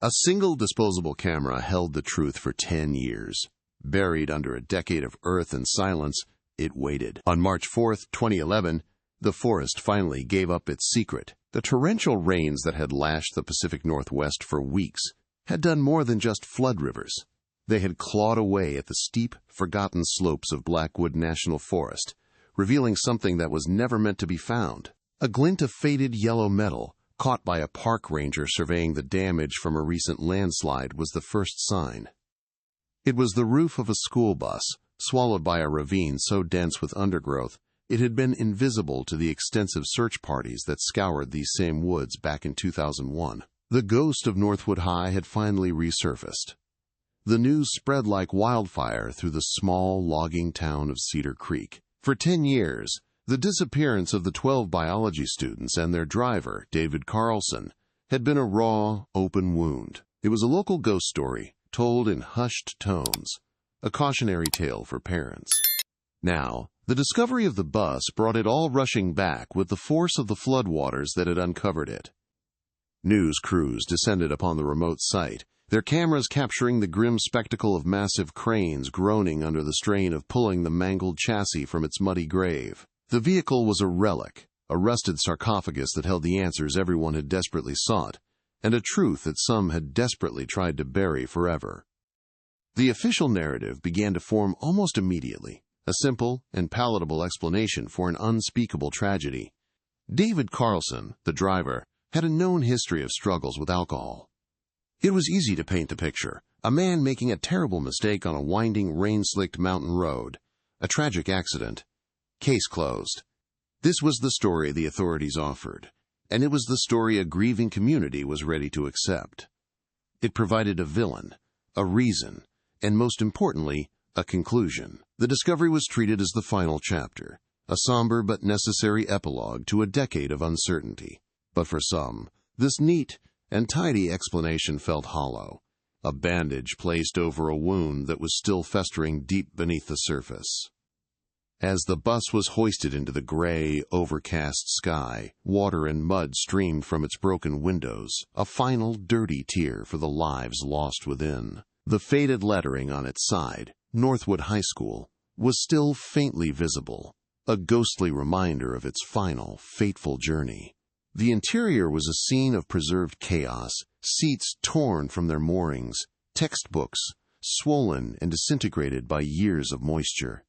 A single disposable camera held the truth for 10 years. Buried under a decade of earth and silence, it waited. On March 4, 2011, the forest finally gave up its secret. The torrential rains that had lashed the Pacific Northwest for weeks had done more than just flood rivers. They had clawed away at the steep, forgotten slopes of Blackwood National Forest, revealing something that was never meant to be found. A glint of faded yellow metal, caught by a park ranger surveying the damage from a recent landslide, was the first sign. It was the roof of a school bus, swallowed by a ravine so dense with undergrowth it had been invisible to the extensive search parties that scoured these same woods back in 2001. The ghost of Northwood High had finally resurfaced. The news spread like wildfire through the small logging town of Cedar Creek. For 10 years, the disappearance of the 12 biology students and their driver, David Carlson, had been a raw, open wound. It was a local ghost story, told in hushed tones, a cautionary tale for parents. Now, the discovery of the bus brought it all rushing back with the force of the floodwaters that had uncovered it. News crews descended upon the remote site, their cameras capturing the grim spectacle of massive cranes groaning under the strain of pulling the mangled chassis from its muddy grave. The vehicle was a relic, a rusted sarcophagus that held the answers everyone had desperately sought, and a truth that some had desperately tried to bury forever. The official narrative began to form almost immediately, a simple and palatable explanation for an unspeakable tragedy. David Carlson, the driver, had a known history of struggles with alcohol. It was easy to paint the picture, a man making a terrible mistake on a winding, rain-slicked mountain road, a tragic accident. Case closed. This was the story the authorities offered, and it was the story a grieving community was ready to accept. It provided a villain, a reason, and most importantly, a conclusion. The discovery was treated as the final chapter, a somber but necessary epilogue to a decade of uncertainty. But for some, this neat and tidy explanation felt hollow, a bandage placed over a wound that was still festering deep beneath the surface. As the bus was hoisted into the gray, overcast sky, water and mud streamed from its broken windows, a final dirty tear for the lives lost within. The faded lettering on its side, Northwood High School, was still faintly visible, a ghostly reminder of its final, fateful journey. The interior was a scene of preserved chaos, seats torn from their moorings, textbooks swollen and disintegrated by years of moisture.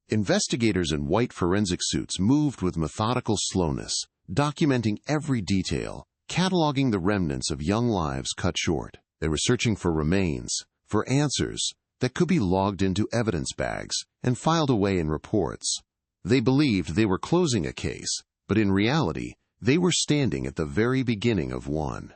Investigators in white forensic suits moved with methodical slowness, documenting every detail, cataloging the remnants of young lives cut short. They were searching for remains, for answers that could be logged into evidence bags and filed away in reports. They believed they were closing a case, but in reality, they were standing at the very beginning of one.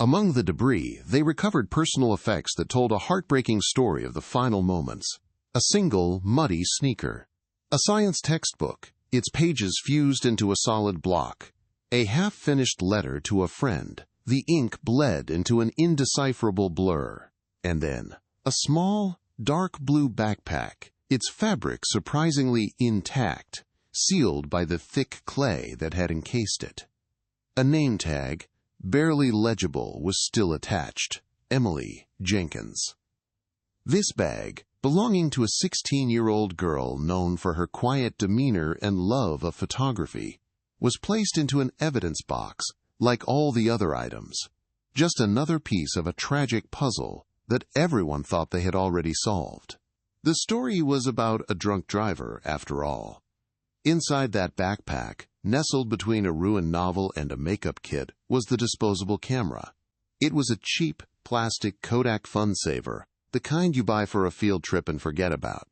Among the debris, they recovered personal effects that told a heartbreaking story of the final moments. A single, muddy sneaker. A science textbook, its pages fused into a solid block. A half-finished letter to a friend. The ink bled into an indecipherable blur. And then, a small, dark blue backpack, its fabric surprisingly intact, sealed by the thick clay that had encased it. A name tag, barely legible, was still attached. Emily Jenkins. This bag, belonging to a 16-year-old girl known for her quiet demeanor and love of photography, was placed into an evidence box like all the other items. Just another piece of a tragic puzzle that everyone thought they had already solved. The story was about a drunk driver, after all. Inside that backpack, nestled between a ruined novel and a makeup kit, was the disposable camera. It was a cheap, plastic Kodak FunSaver, the kind you buy for a field trip and forget about.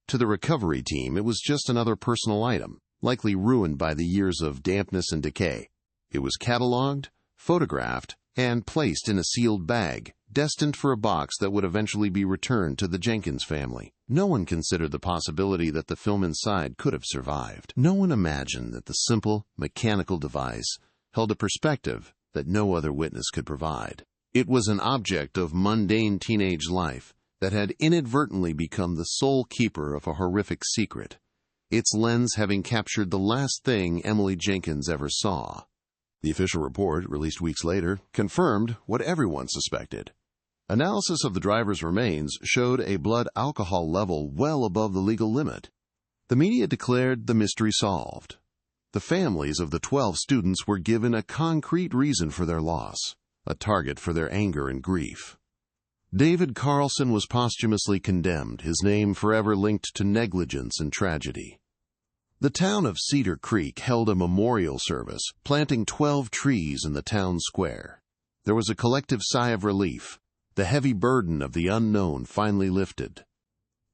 To the recovery team, it was just another personal item, likely ruined by the years of dampness and decay. It was cataloged, photographed, and placed in a sealed bag, destined for a box that would eventually be returned to the Jenkins family. No one considered the possibility that the film inside could have survived. No one imagined that the simple, mechanical device held a perspective that no other witness could provide. It was an object of mundane teenage life that had inadvertently become the sole keeper of a horrific secret, its lens having captured the last thing Emily Jenkins ever saw. The official report, released weeks later, confirmed what everyone suspected. Analysis of the driver's remains showed a blood alcohol level well above the legal limit. The media declared the mystery solved. The families of the 12 students were given a concrete reason for their loss, a target for their anger and grief. David Carlson was posthumously condemned, his name forever linked to negligence and tragedy. The town of Cedar Creek held a memorial service, planting 12 trees in the town square. There was a collective sigh of relief. The heavy burden of the unknown finally lifted.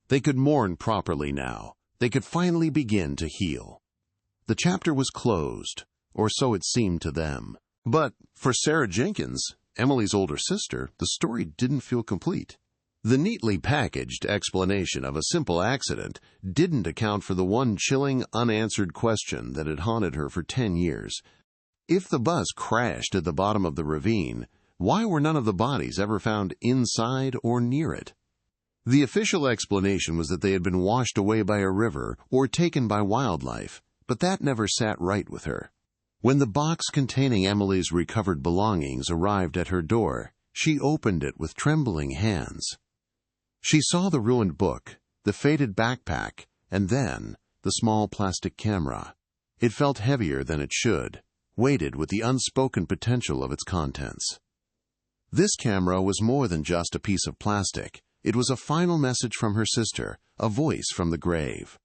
They could mourn properly now. They could finally begin to heal. The chapter was closed, or so it seemed to them. But for Sarah Jenkins, Emily's older sister, the story didn't feel complete. The neatly packaged explanation of a simple accident didn't account for the one chilling, unanswered question that had haunted her for 10 years. If the bus crashed at the bottom of the ravine, why were none of the bodies ever found inside or near it? The official explanation was that they had been washed away by a river or taken by wildlife, but that never sat right with her. When the box containing Emily's recovered belongings arrived at her door, she opened it with trembling hands. She saw the ruined book, the faded backpack, and then the small plastic camera. It felt heavier than it should, weighted with the unspoken potential of its contents. This camera was more than just a piece of plastic. It was a final message from her sister, a voice from the grave.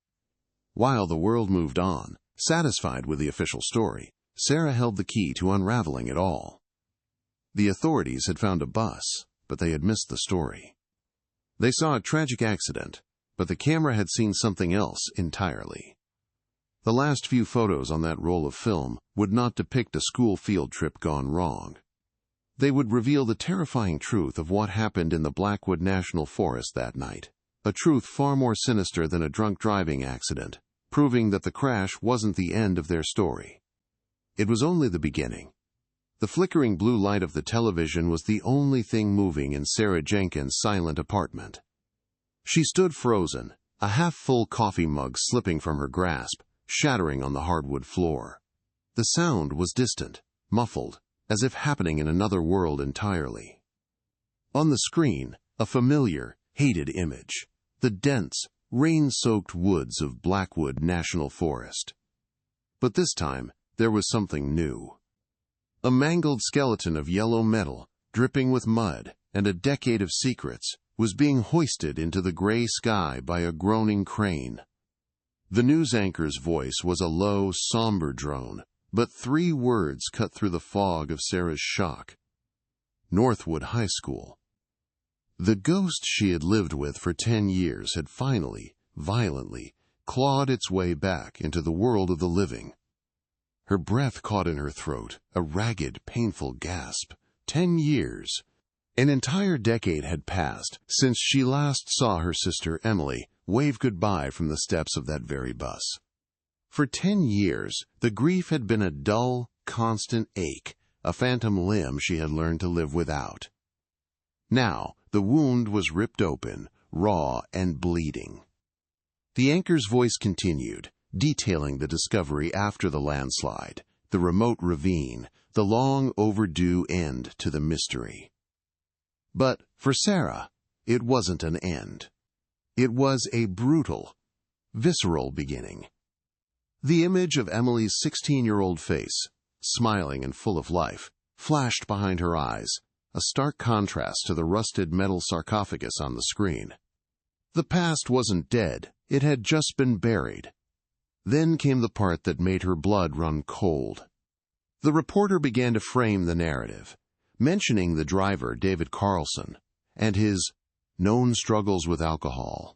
While the world moved on, satisfied with the official story, Sarah held the key to unraveling it all. The authorities had found a bus, but they had missed the story. They saw a tragic accident, but the camera had seen something else entirely. The last few photos on that roll of film would not depict a school field trip gone wrong. They would reveal the terrifying truth of what happened in the Blackwood National Forest that night, a truth far more sinister than a drunk driving accident, proving that the crash wasn't the end of their story. It was only the beginning. The flickering blue light of the television was the only thing moving in Sarah Jenkins' silent apartment. She stood frozen, a half-full coffee mug slipping from her grasp, shattering on the hardwood floor. The sound was distant, muffled, as if happening in another world entirely. On the screen, a familiar, hated image, the dense, rain-soaked woods of Blackwood National Forest. But this time, there was something new. A mangled skeleton of yellow metal, dripping with mud and a decade of secrets, was being hoisted into the gray sky by a groaning crane. The news anchor's voice was a low, somber drone, but 3 words cut through the fog of Sarah's shock. Northwood High School. The ghost she had lived with for 10 years had finally, violently, clawed its way back into the world of the living. Her breath caught in her throat, a ragged, painful gasp. 10 years. An entire decade had passed since she last saw her sister Emily wave goodbye from the steps of that very bus. For 10 years, the grief had been a dull, constant ache, a phantom limb she had learned to live without. Now, the wound was ripped open, raw and bleeding. The anchor's voice continued, detailing the discovery after the landslide, the remote ravine, the long overdue end to the mystery. But for Sarah, it wasn't an end. It was a brutal, visceral beginning. The image of Emily's 16-year-old face, smiling and full of life, flashed behind her eyes, a stark contrast to the rusted metal sarcophagus on the screen. The past wasn't dead, it had just been buried. Then came the part that made her blood run cold. The reporter began to frame the narrative, mentioning the driver, David Carlson, and his known struggles with alcohol.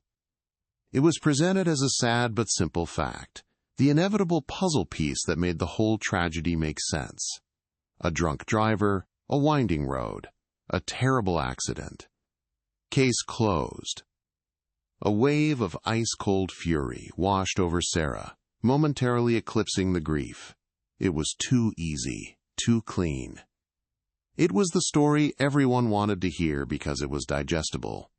It was presented as a sad but simple fact, the inevitable puzzle piece that made the whole tragedy make sense. A drunk driver, a winding road, a terrible accident. Case closed. A wave of ice-cold fury washed over Sarah, momentarily eclipsing the grief. It was too easy, too clean. It was the story everyone wanted to hear because it was digestible.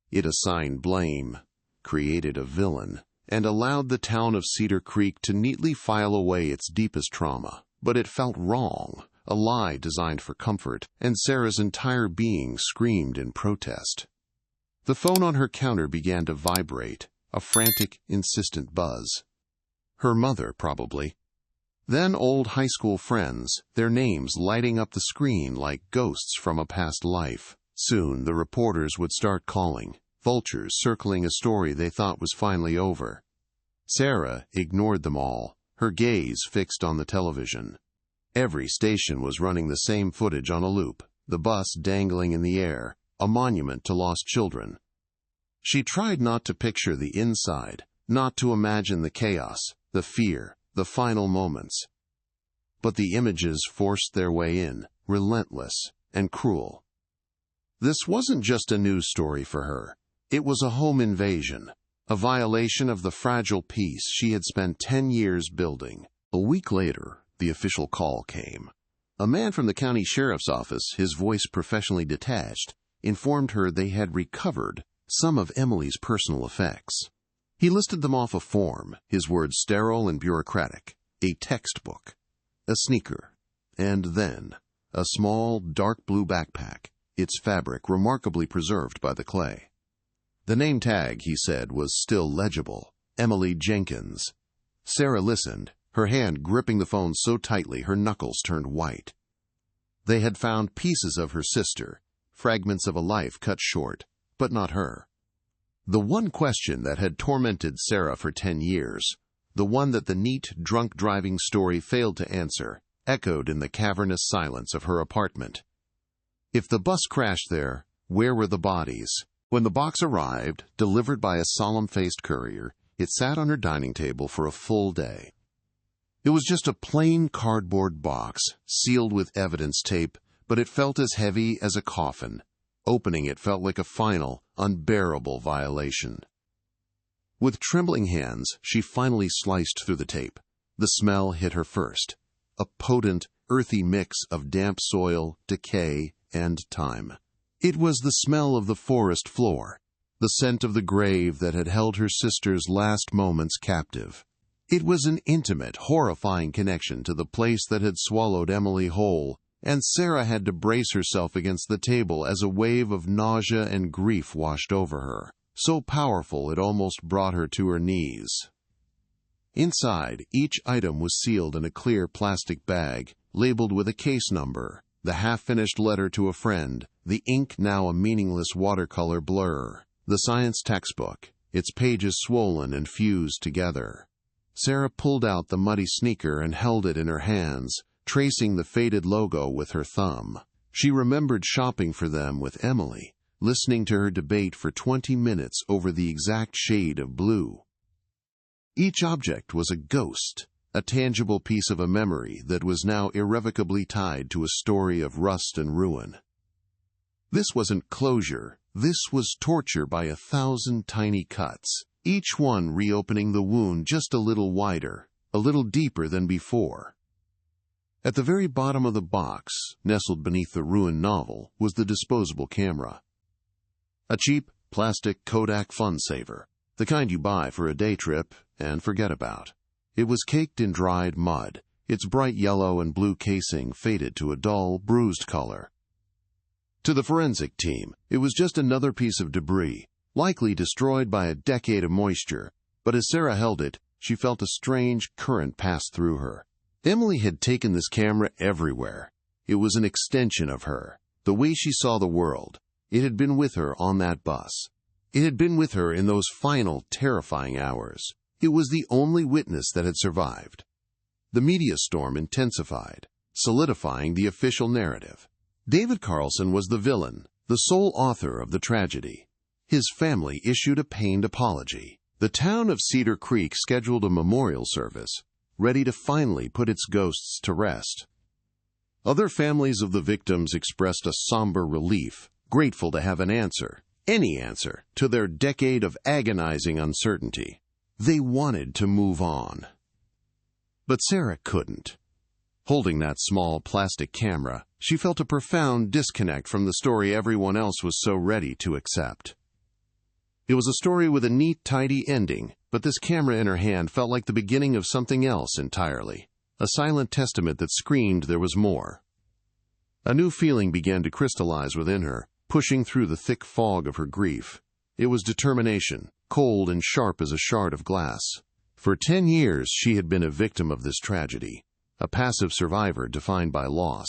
It assigned blame, created a villain, and allowed the town of Cedar Creek to neatly file away its deepest trauma. But it felt wrong, a lie designed for comfort, and Sarah's entire being screamed in protest. The phone on her counter began to vibrate, a frantic, insistent buzz. Her mother, probably. Then old high school friends, their names lighting up the screen like ghosts from a past life. Soon the reporters would start calling, vultures circling a story they thought was finally over. Sarah ignored them all, her gaze fixed on the television. Every station was running the same footage on a loop, the bus dangling in the air, a monument to lost children. She tried not to picture the inside, not to imagine the chaos, the fear, the final moments. But the images forced their way in, relentless and cruel. This wasn't just a news story for her. It was a home invasion, a violation of the fragile peace she had spent 10 years building. A week later, the official call came. A man from the county sheriff's office, his voice professionally detached, informed her they had recovered some of Emily's personal effects. He listed them off a form, his words sterile and bureaucratic, a textbook, a sneaker, and then a small, dark blue backpack, its fabric remarkably preserved by the clay. The name tag, he said, was still legible, Emily Jenkins. Sarah listened, her hand gripping the phone so tightly her knuckles turned white. They had found pieces of her sister, fragments of a life cut short, but not her. The one question that had tormented Sarah for 10 years, the one that the neat, drunk-driving story failed to answer, echoed in the cavernous silence of her apartment. If the bus crashed there, where were the bodies? When the box arrived, delivered by a solemn-faced courier, it sat on her dining table for a full day. It was just a plain cardboard box, sealed with evidence tape, but it felt as heavy as a coffin. Opening it felt like a final, unbearable violation. With trembling hands, she finally sliced through the tape. The smell hit her first, a potent, earthy mix of damp soil, decay, and time. It was the smell of the forest floor, the scent of the grave that had held her sister's last moments captive. It was an intimate, horrifying connection to the place that had swallowed Emily whole, and Sarah had to brace herself against the table as a wave of nausea and grief washed over her, so powerful it almost brought her to her knees. Inside, each item was sealed in a clear plastic bag, labeled with a case number, the half-finished letter to a friend, the ink now a meaningless watercolor blur, the science textbook, its pages swollen and fused together. Sarah pulled out the muddy sneaker and held it in her hands, tracing the faded logo with her thumb. She remembered shopping for them with Emily, listening to her debate for 20 minutes over the exact shade of blue. Each object was a ghost, a tangible piece of a memory that was now irrevocably tied to a story of rust and ruin. This wasn't closure, this was torture by 1,000 tiny cuts, each one reopening the wound just a little wider, a little deeper than before. At the very bottom of the box, nestled beneath the ruined novel, was the disposable camera. A cheap, plastic Kodak FunSaver, the kind you buy for a day trip and forget about. It was caked in dried mud, its bright yellow and blue casing faded to a dull, bruised color. To the forensic team, it was just another piece of debris, likely destroyed by a decade of moisture, but as Sarah held it, she felt a strange current pass through her. Emily had taken this camera everywhere. It was an extension of her, the way she saw the world. It had been with her on that bus. It had been with her in those final, terrifying hours. It was the only witness that had survived. The media storm intensified, solidifying the official narrative. David Carlson was the villain, the sole author of the tragedy. His family issued a pained apology. The town of Cedar Creek scheduled a memorial service, ready to finally put its ghosts to rest. Other families of the victims expressed a somber relief, grateful to have an answer, any answer, to their decade of agonizing uncertainty. They wanted to move on. But Sarah couldn't. Holding that small plastic camera, she felt a profound disconnect from the story everyone else was so ready to accept. It was a story with a neat, tidy ending, but this camera in her hand felt like the beginning of something else entirely. a silent testament that screamed there was more. A new feeling began to crystallize within her, pushing through the thick fog of her grief. It was determination, cold and sharp as a shard of glass. For 10 years she had been a victim of this tragedy, a passive survivor defined by loss.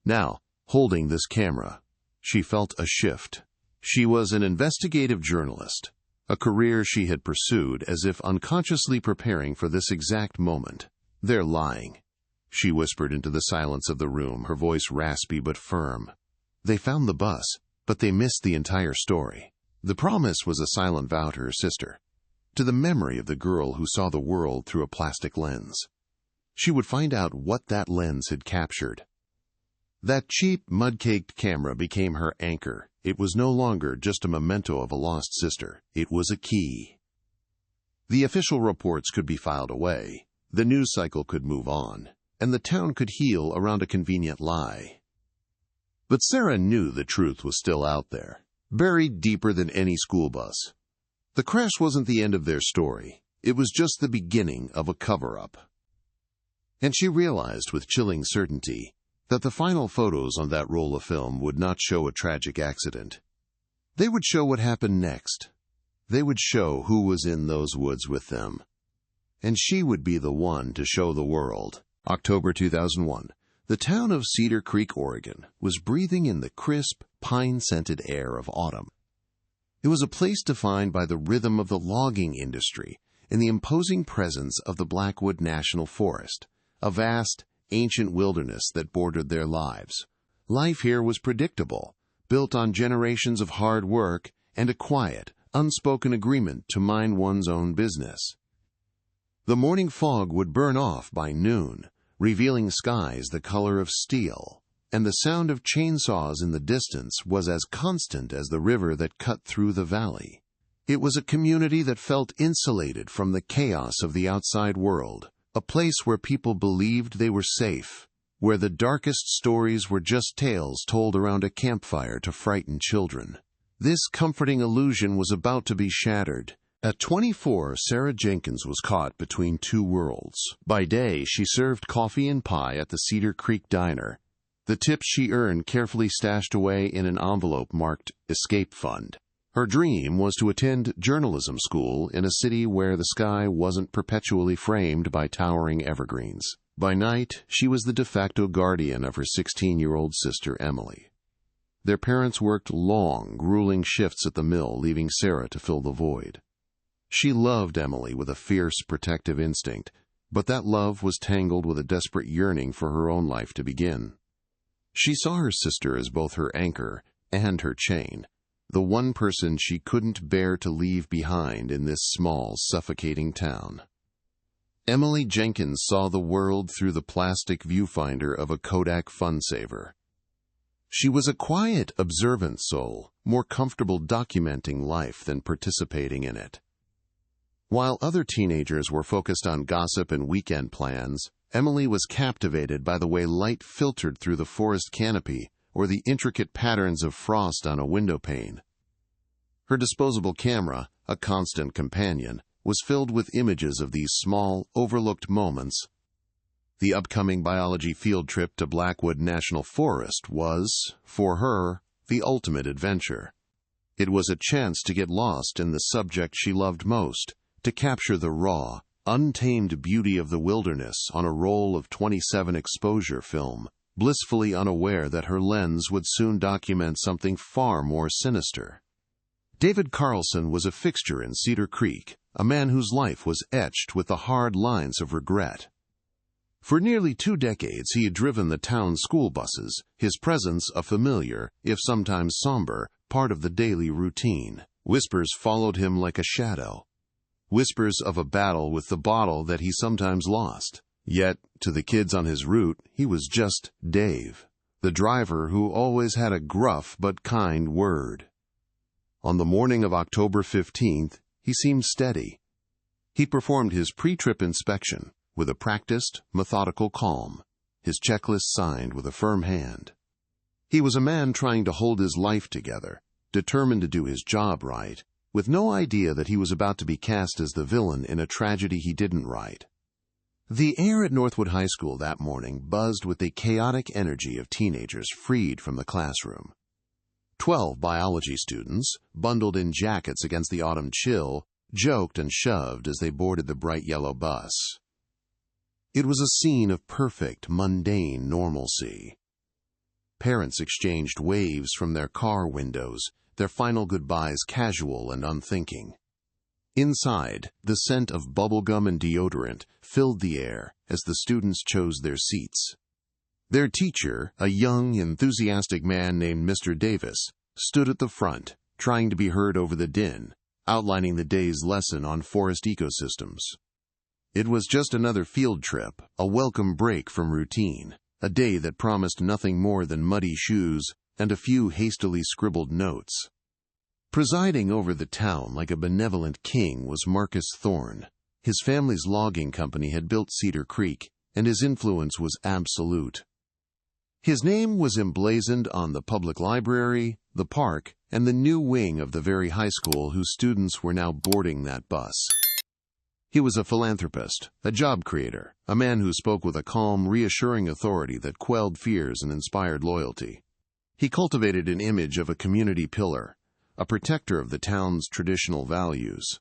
Now, holding this camera, she felt a shift. She was an investigative journalist, a career she had pursued as if unconsciously preparing for this exact moment. "They're lying," she whispered into the silence of the room, her voice raspy but firm. "They found the bus, but they missed the entire story." The promise was a silent vow to her sister, to the memory of the girl who saw the world through a plastic lens. She would find out what that lens had captured. That cheap, mud-caked camera became her anchor. It was no longer just a memento of a lost sister. It was a key. The official reports could be filed away, the news cycle could move on, and the town could heal around a convenient lie. But Sarah knew the truth was still out there, buried deeper than any school bus. The crash wasn't the end of their story. It was just the beginning of a cover-up. And she realized with chilling certainty that the final photos on that roll of film would not show a tragic accident. They would show what happened next. They would show who was in those woods with them. And she would be the one to show the world. October 2001. The town of Cedar Creek, Oregon, was breathing in the crisp, pine-scented air of autumn. It was a place defined by the rhythm of the logging industry and the imposing presence of the Blackwood National Forest, a vast, ancient wilderness that bordered their lives. Life here was predictable, built on generations of hard work and a quiet, unspoken agreement to mind one's own business. The morning fog would burn off by noon, revealing skies the color of steel, and the sound of chainsaws in the distance was as constant as the river that cut through the valley. It was a community that felt insulated from the chaos of the outside world, a place where people believed they were safe, where the darkest stories were just tales told around a campfire to frighten children. This comforting illusion was about to be shattered. At 24, Sarah Jenkins was caught between two worlds. By day, she served coffee and pie at the Cedar Creek Diner, the tips she earned carefully stashed away in an envelope marked Escape Fund. Her dream was to attend journalism school in a city where the sky wasn't perpetually framed by towering evergreens. By night, she was the de facto guardian of her 16-year-old sister, Emily. Their parents worked long, grueling shifts at the mill, leaving Sarah to fill the void. She loved Emily with a fierce, protective instinct, but that love was tangled with a desperate yearning for her own life to begin. She saw her sister as both her anchor and her chain, the one person she couldn't bear to leave behind in this small, suffocating town. Emily Jenkins saw the world through the plastic viewfinder of a Kodak funsaver. She was a quiet, observant soul, more comfortable documenting life than participating in it. While other teenagers were focused on gossip and weekend plans, Emily was captivated by the way light filtered through the forest canopy or the intricate patterns of frost on a window pane. Her disposable camera, a constant companion, was filled with images of these small, overlooked moments. The upcoming biology field trip to Blackwood National Forest was, for her, the ultimate adventure. It was a chance to get lost in the subject she loved most, to capture the raw, untamed beauty of the wilderness on a roll of 27 exposure film, blissfully unaware that her lens would soon document something far more sinister. David Carlson was a fixture in Cedar Creek, a man whose life was etched with the hard lines of regret. For nearly 2 decades he had driven the town school buses, his presence a familiar, if sometimes somber, part of the daily routine. Whispers followed him like a shadow. Whispers of a battle with the bottle that he sometimes lost. Yet, to the kids on his route, he was just Dave, the driver who always had a gruff but kind word. On the morning of October 15th, he seemed steady. He performed his pre-trip inspection with a practiced, methodical calm, his checklist signed with a firm hand. He was a man trying to hold his life together, determined to do his job right, with no idea that he was about to be cast as the villain in a tragedy he didn't write. The air at Northwood High School that morning buzzed with the chaotic energy of teenagers freed from the classroom. 12 biology students, bundled in jackets against the autumn chill, joked and shoved as they boarded the bright yellow bus. It was a scene of perfect, mundane normalcy. Parents exchanged waves from their car windows, their final goodbyes casual and unthinking. Inside, the scent of bubblegum and deodorant filled the air as the students chose their seats. Their teacher, a young, enthusiastic man named Mr. Davis, stood at the front, trying to be heard over the din, outlining the day's lesson on forest ecosystems. It was just another field trip, a welcome break from routine, a day that promised nothing more than muddy shoes and a few hastily scribbled notes. Presiding over the town like a benevolent king was Marcus Thorne. His family's logging company had built Cedar Creek, and his influence was absolute. His name was emblazoned on the public library, the park, and the new wing of the very high school whose students were now boarding that bus. He was a philanthropist, a job creator, a man who spoke with a calm, reassuring authority that quelled fears and inspired loyalty. He cultivated an image of a community pillar, a protector of the town's traditional values.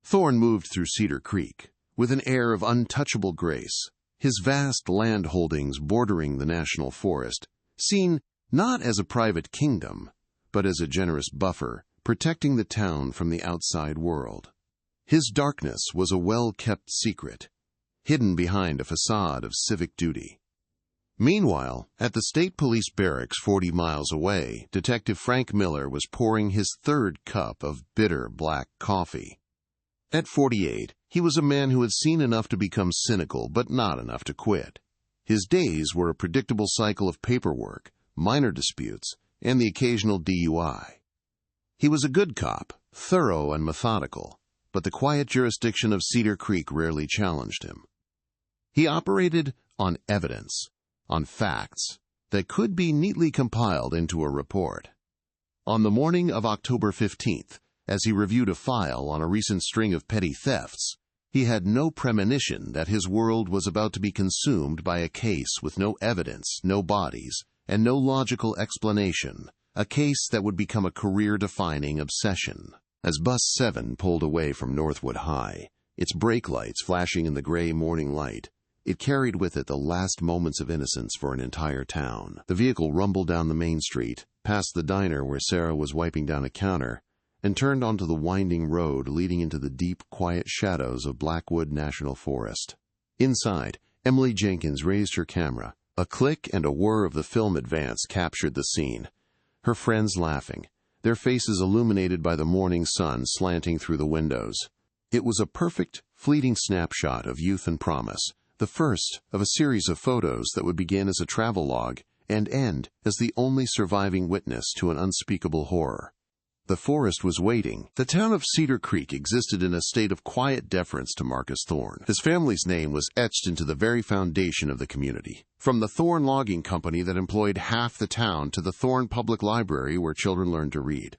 Thorne moved through Cedar Creek with an air of untouchable grace, his vast land holdings bordering the national forest, seen not as a private kingdom, but as a generous buffer protecting the town from the outside world. His darkness was a well-kept secret, hidden behind a facade of civic duty. Meanwhile, at the state police barracks 40 miles away, Detective Frank Miller was pouring his third cup of bitter black coffee. At 48, he was a man who had seen enough to become cynical, but not enough to quit. His days were a predictable cycle of paperwork, minor disputes, and the occasional DUI. He was a good cop, thorough and methodical, but the quiet jurisdiction of Cedar Creek rarely challenged him. He operated on evidence, on facts that could be neatly compiled into a report. On the morning of October 15th, as he reviewed a file on a recent string of petty thefts, he had no premonition that his world was about to be consumed by a case with no evidence, no bodies, and no logical explanation, a case that would become a career-defining obsession. As Bus 7 pulled away from Northwood High, its brake lights flashing in the gray morning light, it carried with it the last moments of innocence for an entire town. The vehicle rumbled down the main street, past the diner where Sarah was wiping down a counter, and turned onto the winding road leading into the deep, quiet shadows of Blackwood National Forest. Inside, Emily Jenkins raised her camera. A click and a whir of the film advance captured the scene. Her friends laughing, their faces illuminated by the morning sun slanting through the windows. It was a perfect, fleeting snapshot of youth and promise, the first of a series of photos that would begin as a travelogue and end as the only surviving witness to an unspeakable horror. The forest was waiting. The town of Cedar Creek existed in a state of quiet deference to Marcus Thorne. His family's name was etched into the very foundation of the community. From the Thorne Logging Company that employed half the town to the Thorne Public Library where children learned to read.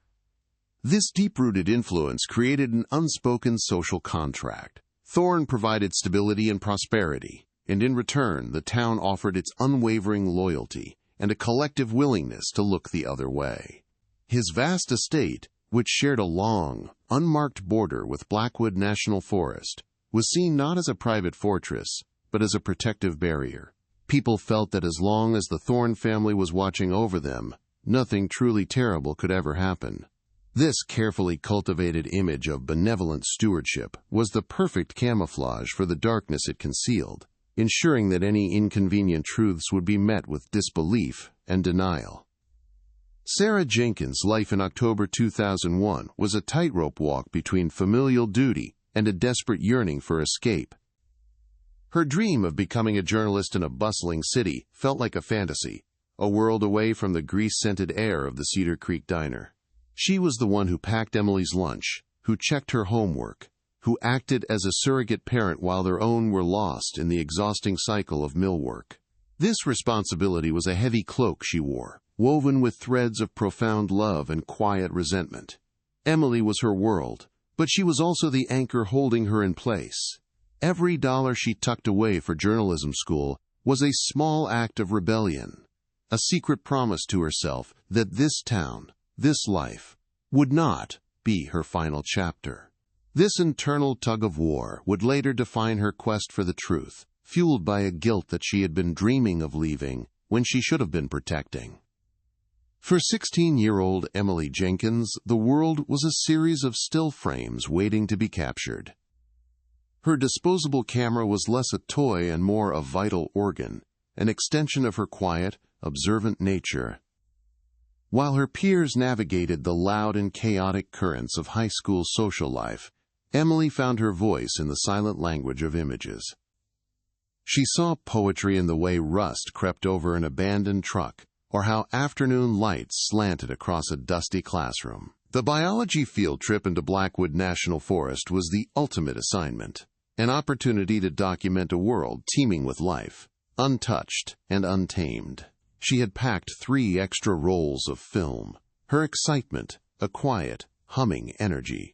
This deep-rooted influence created an unspoken social contract. Thorne provided stability and prosperity, and in return the town offered its unwavering loyalty and a collective willingness to look the other way. His vast estate, which shared a long, unmarked border with Blackwood National Forest, was seen not as a private fortress, but as a protective barrier. People felt that as long as the Thorne family was watching over them, nothing truly terrible could ever happen. This carefully cultivated image of benevolent stewardship was the perfect camouflage for the darkness it concealed, ensuring that any inconvenient truths would be met with disbelief and denial. Sarah Jenkins' life in October 2001 was a tightrope walk between familial duty and a desperate yearning for escape. Her dream of becoming a journalist in a bustling city felt like a fantasy, a world away from the grease-scented air of the Cedar Creek diner. She was the one who packed Emily's lunch, who checked her homework, who acted as a surrogate parent while their own were lost in the exhausting cycle of mill work. This responsibility was a heavy cloak she wore, woven with threads of profound love and quiet resentment. Emily was her world, but she was also the anchor holding her in place. Every dollar she tucked away for journalism school was a small act of rebellion, a secret promise to herself that this town, this life, would not be her final chapter. This internal tug-of-war would later define her quest for the truth, fueled by a guilt that she had been dreaming of leaving when she should have been protecting. For 16-year-old Emily Jenkins, the world was a series of still frames waiting to be captured. Her disposable camera was less a toy and more a vital organ, an extension of her quiet, observant nature. While her peers navigated the loud and chaotic currents of high school social life, Emily found her voice in the silent language of images. She saw poetry in the way rust crept over an abandoned truck, or how afternoon lights slanted across a dusty classroom. The biology field trip into Blackwood National Forest was the ultimate assignment, an opportunity to document a world teeming with life, untouched and untamed. She had packed 3 extra rolls of film, her excitement a quiet, humming energy.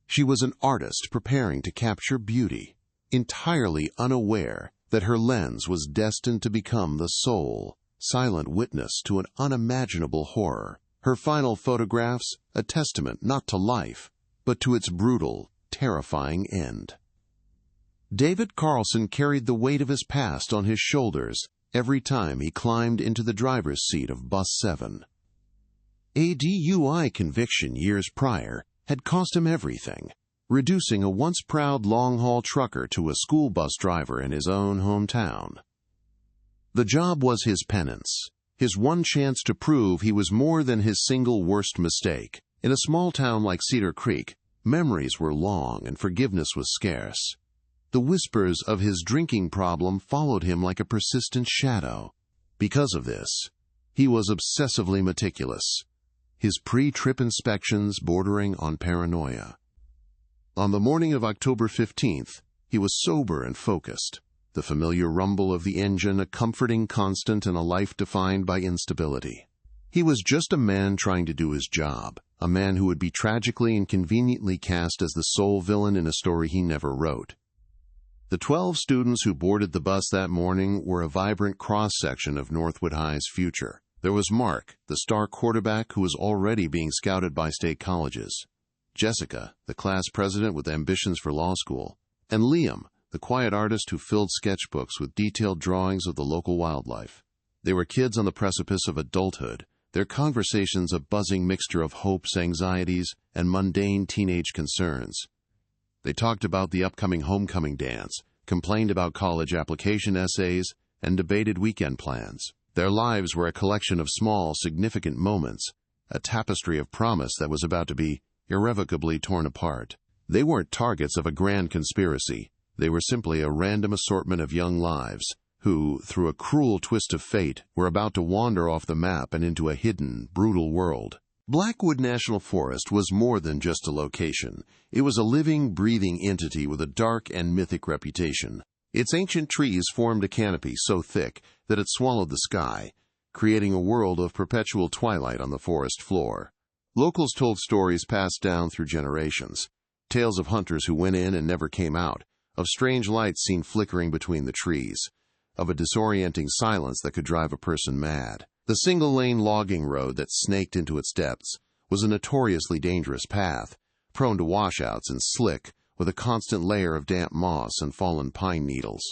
She was an artist preparing to capture beauty, entirely unaware that her lens was destined to become the sole, silent witness to an unimaginable horror. Her final photographs, a testament not to life, but to its brutal, terrifying end. David Carlson carried the weight of his past on his shoulders every time he climbed into the driver's seat of Bus 7. A DUI conviction years prior had cost him everything, reducing a once proud long-haul trucker to a school bus driver in his own hometown. The job was his penance, his one chance to prove he was more than his single worst mistake. In a small town like Cedar Creek, memories were long and forgiveness was scarce. The whispers of his drinking problem followed him like a persistent shadow. Because of this, he was obsessively meticulous, his pre-trip inspections bordering on paranoia. On the morning of October 15th, he was sober and focused, the familiar rumble of the engine a comforting constant in a life defined by instability. He was just a man trying to do his job, a man who would be tragically and conveniently cast as the sole villain in a story he never wrote. The 12 students who boarded the bus that morning were a vibrant cross-section of Northwood High's future. There was Mark, the star quarterback who was already being scouted by state colleges; Jessica, the class president with ambitions for law school; and Liam, the quiet artist who filled sketchbooks with detailed drawings of the local wildlife. They were kids on the precipice of adulthood, their conversations a buzzing mixture of hopes, anxieties, and mundane teenage concerns. They talked about the upcoming homecoming dance, complained about college application essays, and debated weekend plans. Their lives were a collection of small, significant moments, a tapestry of promise that was about to be irrevocably torn apart. They weren't targets of a grand conspiracy. They were simply a random assortment of young lives who, through a cruel twist of fate, were about to wander off the map and into a hidden, brutal world. Blackwood National Forest was more than just a location. It was a living, breathing entity with a dark and mythic reputation. Its ancient trees formed a canopy so thick that it swallowed the sky, creating a world of perpetual twilight on the forest floor. Locals told stories passed down through generations, tales of hunters who went in and never came out, of strange lights seen flickering between the trees, of a disorienting silence that could drive a person mad. The single-lane logging road that snaked into its depths was a notoriously dangerous path, prone to washouts and slick, with a constant layer of damp moss and fallen pine needles.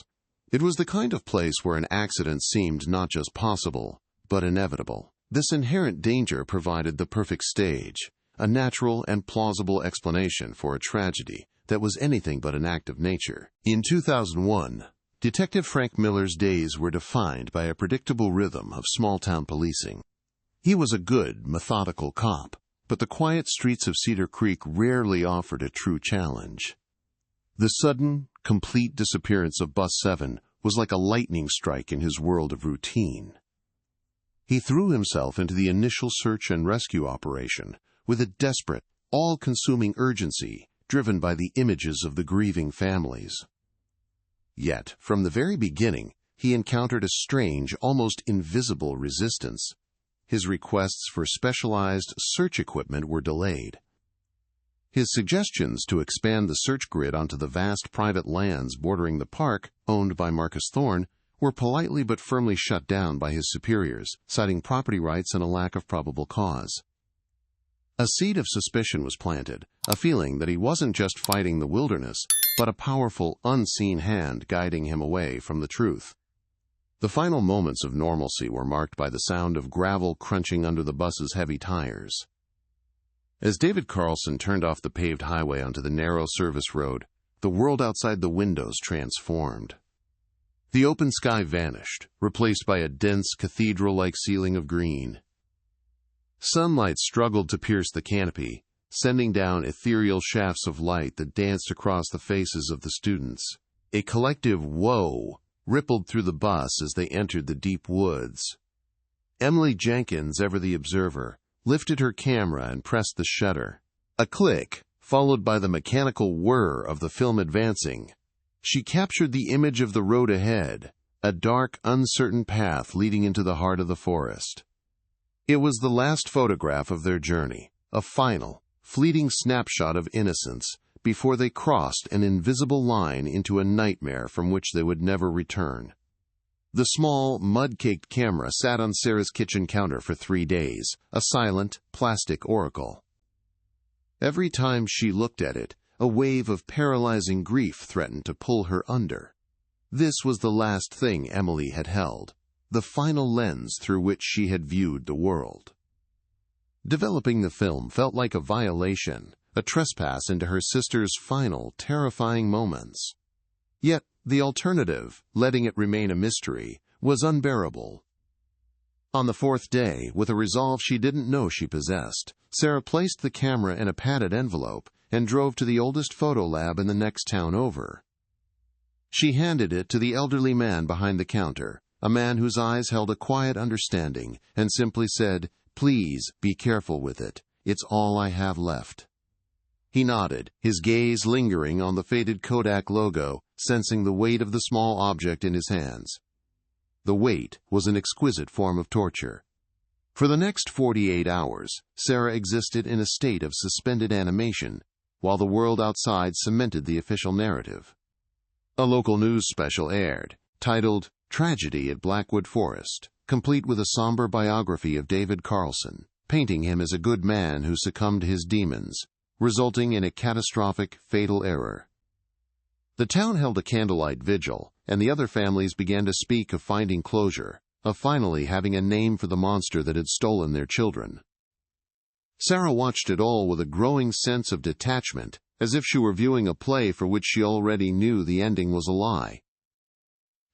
It was the kind of place where an accident seemed not just possible, but inevitable. This inherent danger provided the perfect stage, a natural and plausible explanation for a tragedy that was anything but an act of nature. In 2001, Detective Frank Miller's days were defined by a predictable rhythm of small-town policing. He was a good, methodical cop, but the quiet streets of Cedar Creek rarely offered a true challenge. The sudden, complete disappearance of Bus 7 was like a lightning strike in his world of routine. He threw himself into the initial search and rescue operation with a desperate, all-consuming urgency driven by the images of the grieving families. Yet, from the very beginning, he encountered a strange, almost invisible resistance. His requests for specialized search equipment were delayed. His suggestions to expand the search grid onto the vast private lands bordering the park, owned by Marcus Thorne, were politely but firmly shut down by his superiors, citing property rights and a lack of probable cause. A seed of suspicion was planted, a feeling that he wasn't just fighting the wilderness, but a powerful, unseen hand guiding him away from the truth. The final moments of normalcy were marked by the sound of gravel crunching under the bus's heavy tires. As David Carlson turned off the paved highway onto the narrow service road, the world outside the windows transformed. The open sky vanished, replaced by a dense, cathedral-like ceiling of green. Sunlight struggled to pierce the canopy, sending down ethereal shafts of light that danced across the faces of the students. A collective "whoa" rippled through the bus as they entered the deep woods. Emily Jenkins, ever the observer, lifted her camera and pressed the shutter. A click, followed by the mechanical whir of the film advancing. She captured the image of the road ahead, a dark, uncertain path leading into the heart of the forest. It was the last photograph of their journey, a final, fleeting snapshot of innocence before they crossed an invisible line into a nightmare from which they would never return. The small, mud-caked camera sat on Sarah's kitchen counter for 3 days, a silent, plastic oracle. Every time she looked at it, a wave of paralyzing grief threatened to pull her under. This was the last thing Emily had held, the final lens through which she had viewed the world. Developing the film felt like a violation, a trespass into her sister's final, terrifying moments. Yet, the alternative, letting it remain a mystery, was unbearable. On the 4th day, with a resolve she didn't know she possessed, Sarah placed the camera in a padded envelope and drove to the oldest photo lab in the next town over. She handed it to the elderly man behind the counter, a man whose eyes held a quiet understanding, and simply said, "Please, be careful with it. It's all I have left." He nodded, his gaze lingering on the faded Kodak logo, sensing the weight of the small object in his hands. The weight was an exquisite form of torture. For the next 48 hours, Sarah existed in a state of suspended animation, while the world outside cemented the official narrative. A local news special aired, titled "Tragedy at Blackwood Forest," complete with a somber biography of David Carlson, painting him as a good man who succumbed to his demons, resulting in a catastrophic, fatal error. The town held a candlelight vigil, and the other families began to speak of finding closure, of finally having a name for the monster that had stolen their children. Sarah watched it all with a growing sense of detachment, as if she were viewing a play for which she already knew the ending was a lie.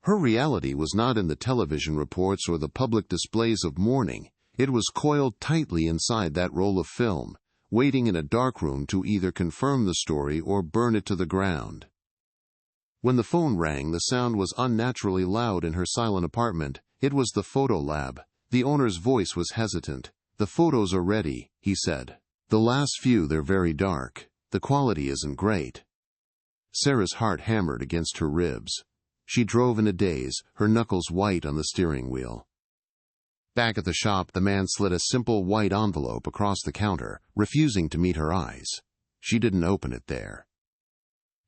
Her reality was not in the television reports or the public displays of mourning. It was coiled tightly inside that roll of film, waiting in a darkroom to either confirm the story or burn it to the ground. When the phone rang, the sound was unnaturally loud in her silent apartment. It was the photo lab. The owner's voice was hesitant. "The photos are ready," he said. "The last few, they're very dark. The quality isn't great." Sarah's heart hammered against her ribs. She drove in a daze, her knuckles white on the steering wheel. Back at the shop, the man slid a simple white envelope across the counter, refusing to meet her eyes. She didn't open it there.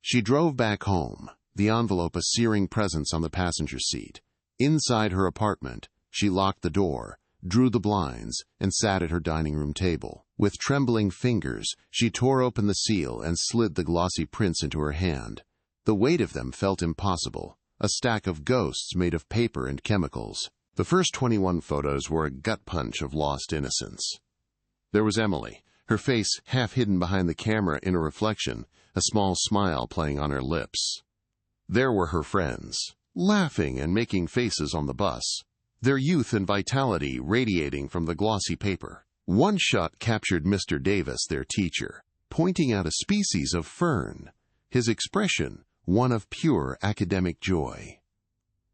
She drove back home, the envelope a searing presence on the passenger seat. Inside her apartment, she locked the door, drew the blinds, and sat at her dining room table. With trembling fingers, she tore open the seal and slid the glossy prints into her hand. The weight of them felt impossible, a stack of ghosts made of paper and chemicals. The first 21 photos were a gut punch of lost innocence. There was Emily, her face half hidden behind the camera in a reflection, a small smile playing on her lips. There were her friends, laughing and making faces on the bus, their youth and vitality radiating from the glossy paper. One shot captured Mr. Davis, their teacher, pointing out a species of fern, his expression one of pure academic joy.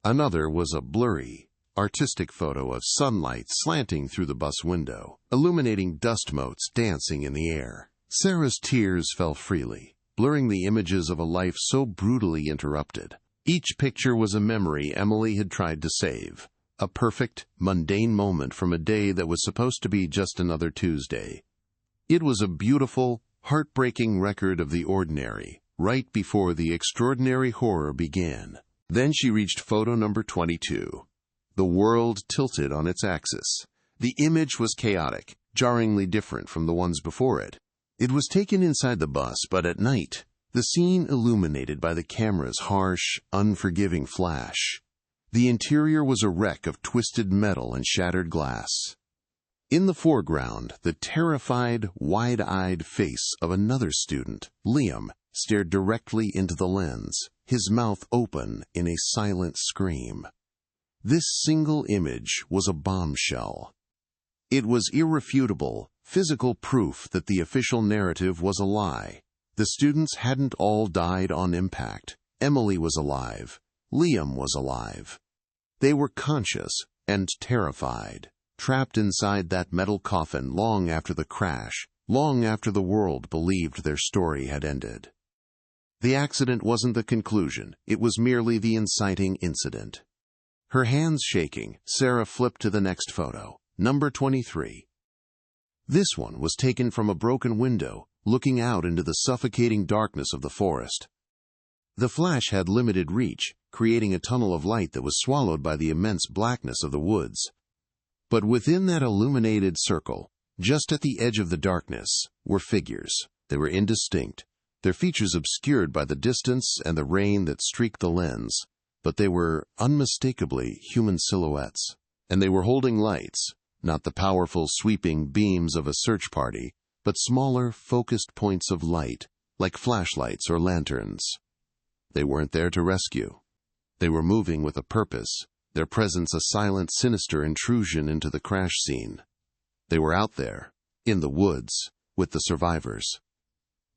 Another was a blurry, artistic photo of sunlight slanting through the bus window, illuminating dust motes dancing in the air. Sarah's tears fell freely, blurring the images of a life so brutally interrupted. Each picture was a memory Emily had tried to save, a perfect, mundane moment from a day that was supposed to be just another Tuesday. It was a beautiful, heartbreaking record of the ordinary, right before the extraordinary horror began. Then she reached photo number 22. The world tilted on its axis. The image was chaotic, jarringly different from the ones before it. It was taken inside the bus, but at night, the scene illuminated by the camera's harsh, unforgiving flash. The interior was a wreck of twisted metal and shattered glass. In the foreground, the terrified, wide-eyed face of another student, Liam, stared directly into the lens, his mouth open in a silent scream. This single image was a bombshell. It was irrefutable, physical proof that the official narrative was a lie. The students hadn't all died on impact. Emily was alive. Liam was alive. They were conscious and terrified, trapped inside that metal coffin long after the crash, long after the world believed their story had ended. The accident wasn't the conclusion, it was merely the inciting incident. Her hands shaking, Sarah flipped to the next photo, number 23. This one was taken from a broken window, looking out into the suffocating darkness of the forest. The flash had limited reach, creating a tunnel of light that was swallowed by the immense blackness of the woods. But within that illuminated circle, just at the edge of the darkness, were figures. They were indistinct, their features obscured by the distance and the rain that streaked the lens, but they were unmistakably human silhouettes. And they were holding lights, not the powerful sweeping beams of a search party, but smaller, focused points of light, like flashlights or lanterns. They weren't there to rescue. They were moving with a purpose, their presence a silent, sinister intrusion into the crash scene. They were out there, in the woods, with the survivors.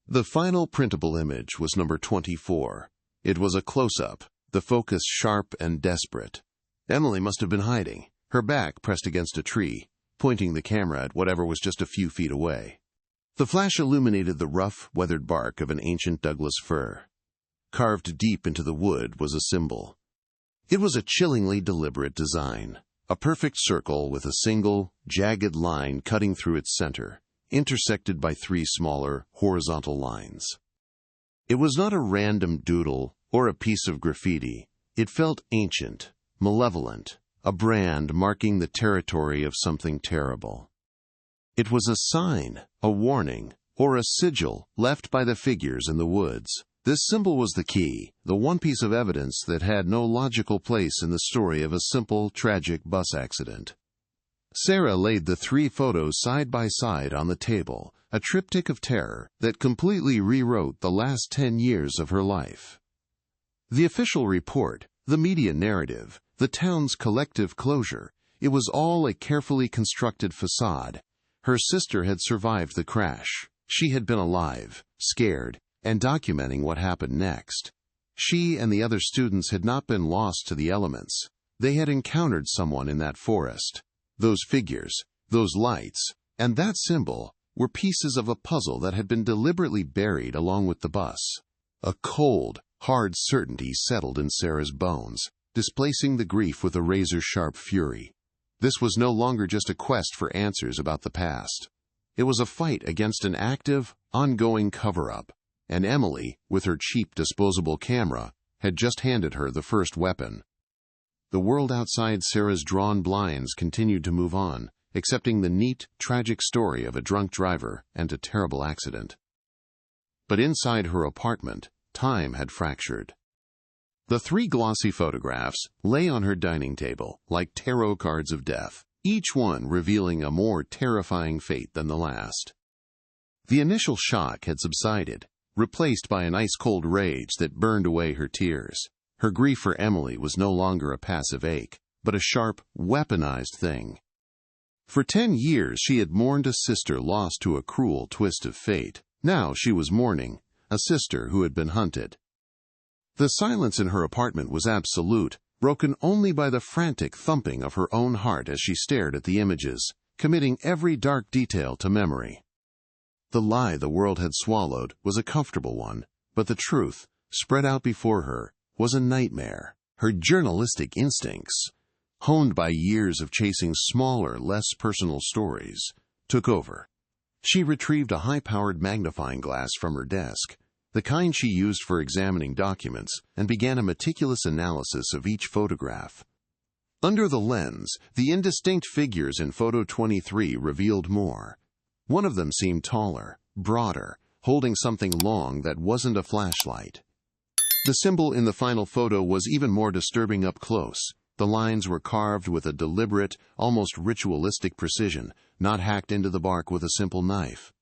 The final printable image was number 24. It was a close-up, the focus sharp and desperate. Emily must have been hiding, her back pressed against a tree, pointing the camera at whatever was just a few feet away. The flash illuminated the rough, weathered bark of an ancient Douglas fir. Carved deep into the wood was a symbol. It was a chillingly deliberate design, a perfect circle with a single, jagged line cutting through its center, intersected by 3 smaller, horizontal lines. It was not a random doodle or a piece of graffiti. It felt ancient, malevolent, a brand marking the territory of something terrible. It was a sign, a warning, or a sigil left by the figures in the woods. This symbol was the key, the one piece of evidence that had no logical place in the story of a simple, tragic bus accident. Sarah laid the 3 photos side by side on the table, a triptych of terror that completely rewrote the last 10 years of her life. The official report, the media narrative, the town's collective closure, it was all a carefully constructed facade. Her sister had survived the crash. She had been alive, scared, and documenting what happened next. She and the other students had not been lost to the elements. They had encountered someone in that forest. Those figures, those lights, and that symbol were pieces of a puzzle that had been deliberately buried along with the bus. A cold, hard certainty settled in Sarah's bones, displacing the grief with a razor-sharp fury. This was no longer just a quest for answers about the past. It was a fight against an active, ongoing cover-up, and Emily, with her cheap disposable camera, had just handed her the first weapon. The world outside Sarah's drawn blinds continued to move on, accepting the neat, tragic story of a drunk driver and a terrible accident. But inside her apartment, time had fractured. The 3 glossy photographs lay on her dining table like tarot cards of death, each one revealing a more terrifying fate than the last. The initial shock had subsided, replaced by an ice-cold rage that burned away her tears. Her grief for Emily was no longer a passive ache, but a sharp, weaponized thing. For 10 years she had mourned a sister lost to a cruel twist of fate. Now she was mourning a sister who had been hunted. The silence in her apartment was absolute, broken only by the frantic thumping of her own heart as she stared at the images, committing every dark detail to memory. The lie the world had swallowed was a comfortable one, but the truth, spread out before her, was a nightmare. Her journalistic instincts, honed by years of chasing smaller, less personal stories, took over. She retrieved a high-powered magnifying glass from her desk, the kind she used for examining documents, and began a meticulous analysis of each photograph. Under the lens, the indistinct figures in photo 23 revealed more. One of them seemed taller, broader, holding something long that wasn't a flashlight. The symbol in the final photo was even more disturbing up close. The lines were carved with a deliberate, almost ritualistic precision, not hacked into the bark with a simple knife.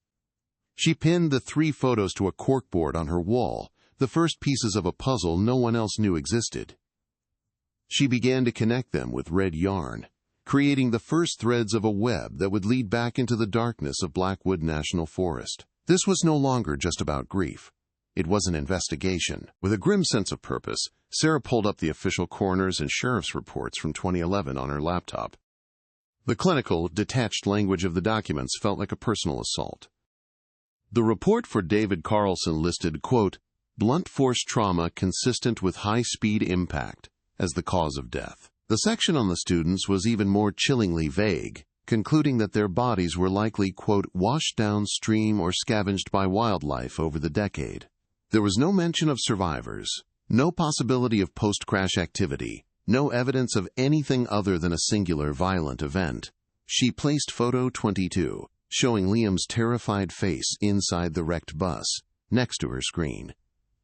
She pinned the 3 photos to a corkboard on her wall, the first pieces of a puzzle no one else knew existed. She began to connect them with red yarn, creating the first threads of a web that would lead back into the darkness of Blackwood National Forest. This was no longer just about grief. It was an investigation. With a grim sense of purpose, Sarah pulled up the official coroner's and sheriff's reports from 2011 on her laptop. The clinical, detached language of the documents felt like a personal assault. The report for David Carlson listed, quote, "blunt force trauma consistent with high-speed impact" as the cause of death. The section on the students was even more chillingly vague, concluding that their bodies were likely, quote, "washed downstream or scavenged by wildlife over the decade." There was no mention of survivors, no possibility of post-crash activity, no evidence of anything other than a singular violent event. She placed photo 22, showing Liam's terrified face inside the wrecked bus, next to her screen.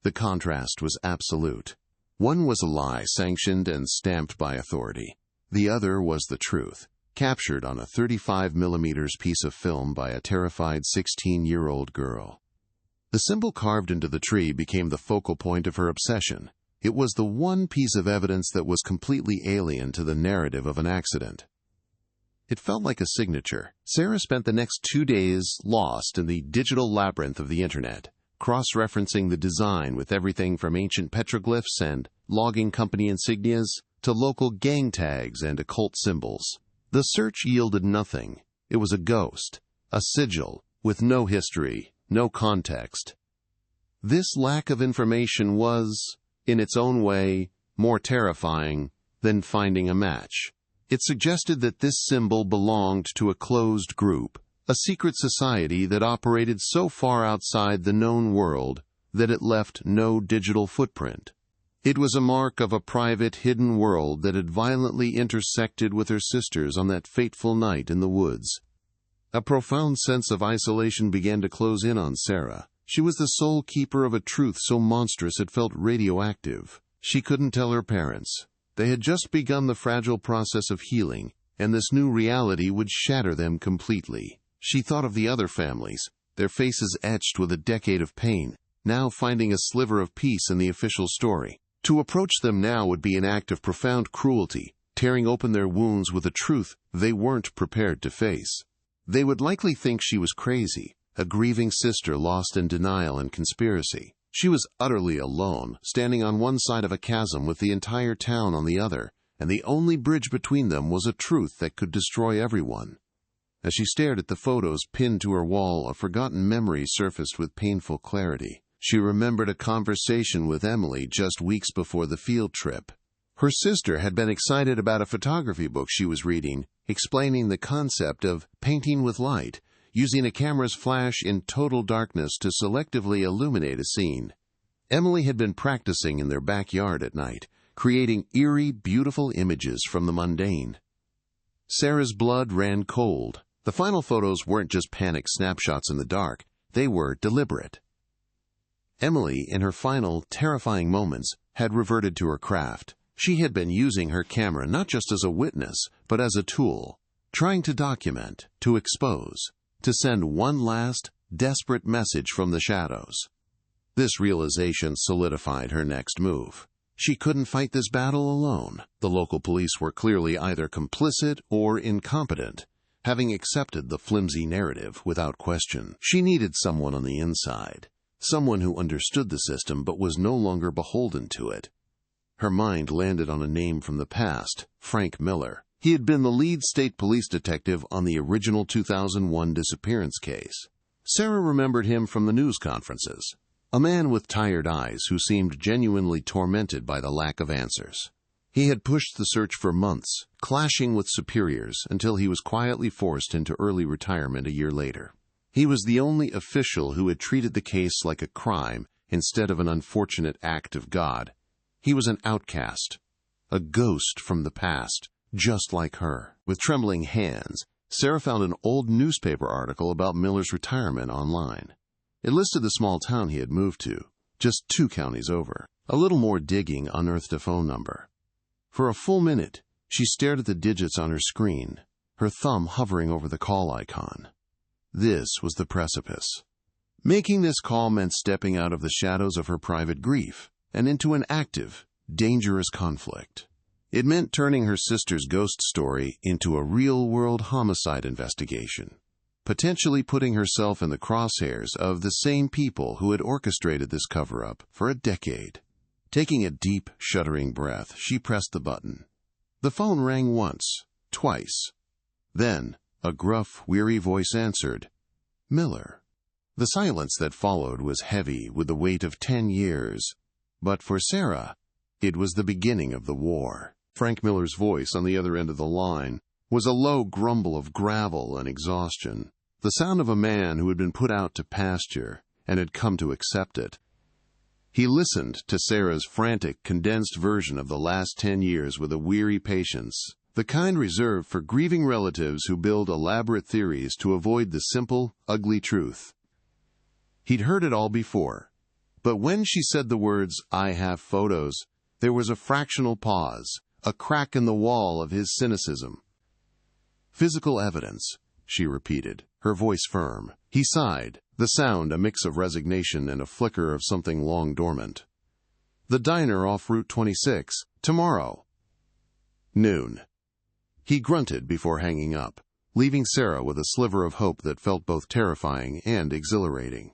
The contrast was absolute. One was a lie sanctioned and stamped by authority. The other was the truth, captured on a 35mm piece of film by a terrified 16-year-old girl. The symbol carved into the tree became the focal point of her obsession. It was the one piece of evidence that was completely alien to the narrative of an accident. It felt like a signature. Sarah spent the next 2 days lost in the digital labyrinth of the internet, cross-referencing the design with everything from ancient petroglyphs and logging company insignias to local gang tags and occult symbols. The search yielded nothing. It was a ghost, a sigil, with no history, no context. This lack of information was, in its own way, more terrifying than finding a match. It suggested that this symbol belonged to a closed group, a secret society that operated so far outside the known world that it left no digital footprint. It was a mark of a private, hidden world that had violently intersected with her sisters on that fateful night in the woods. A profound sense of isolation began to close in on Sarah. She was the sole keeper of a truth so monstrous it felt radioactive. She couldn't tell her parents. They had just begun the fragile process of healing, and this new reality would shatter them completely. She thought of the other families, their faces etched with a decade of pain, now finding a sliver of peace in the official story. To approach them now would be an act of profound cruelty, tearing open their wounds with a truth they weren't prepared to face. They would likely think she was crazy, a grieving sister lost in denial and conspiracy. She was utterly alone, standing on one side of a chasm with the entire town on the other, and the only bridge between them was a truth that could destroy everyone. As she stared at the photos pinned to her wall, a forgotten memory surfaced with painful clarity. She remembered a conversation with Emily just weeks before the field trip. Her sister had been excited about a photography book she was reading, explaining the concept of painting with light, using a camera's flash in total darkness to selectively illuminate a scene. Emily had been practicing in their backyard at night, creating eerie, beautiful images from the mundane. Sarah's blood ran cold. The final photos weren't just panicked snapshots in the dark. They were deliberate. Emily, in her final, terrifying moments, had reverted to her craft. She had been using her camera not just as a witness, but as a tool, trying to document, to expose, to send one last, desperate message from the shadows. This realization solidified her next move. She couldn't fight this battle alone. The local police were clearly either complicit or incompetent, having accepted the flimsy narrative without question. She needed someone on the inside, someone who understood the system but was no longer beholden to it. Her mind landed on a name from the past, Frank Miller. He had been the lead state police detective on the original 2001 disappearance case. Sarah remembered him from the news conferences, a man with tired eyes who seemed genuinely tormented by the lack of answers. He had pushed the search for months, clashing with superiors until he was quietly forced into early retirement a year later. He was the only official who had treated the case like a crime instead of an unfortunate act of God. He was an outcast, a ghost from the past, just like her. With trembling hands, Sarah found an old newspaper article about Miller's retirement online. It listed the small town he had moved to, just 2 counties over. A little more digging unearthed a phone number. For a full minute, she stared at the digits on her screen, her thumb hovering over the call icon. This was the precipice. Making this call meant stepping out of the shadows of her private grief and into an active, dangerous conflict. It meant turning her sister's ghost story into a real-world homicide investigation, potentially putting herself in the crosshairs of the same people who had orchestrated this cover-up for a decade. Taking a deep, shuddering breath, she pressed the button. The phone rang once, twice. Then, a gruff, weary voice answered, "Miller." The silence that followed was heavy with the weight of 10 years. But for Sarah, it was the beginning of the war. Frank Miller's voice on the other end of the line was a low grumble of gravel and exhaustion, the sound of a man who had been put out to pasture and had come to accept it. He listened to Sarah's frantic, condensed version of the last 10 years with a weary patience, the kind reserved for grieving relatives who build elaborate theories to avoid the simple, ugly truth. He'd heard it all before, but when she said the words, "I have photos," there was a fractional pause, a crack in the wall of his cynicism. "Physical evidence," she repeated, her voice firm. He sighed, the sound a mix of resignation and a flicker of something long dormant. "The diner off Route 26, tomorrow." Noon. He grunted before hanging up, leaving Sarah with a sliver of hope that felt both terrifying and exhilarating.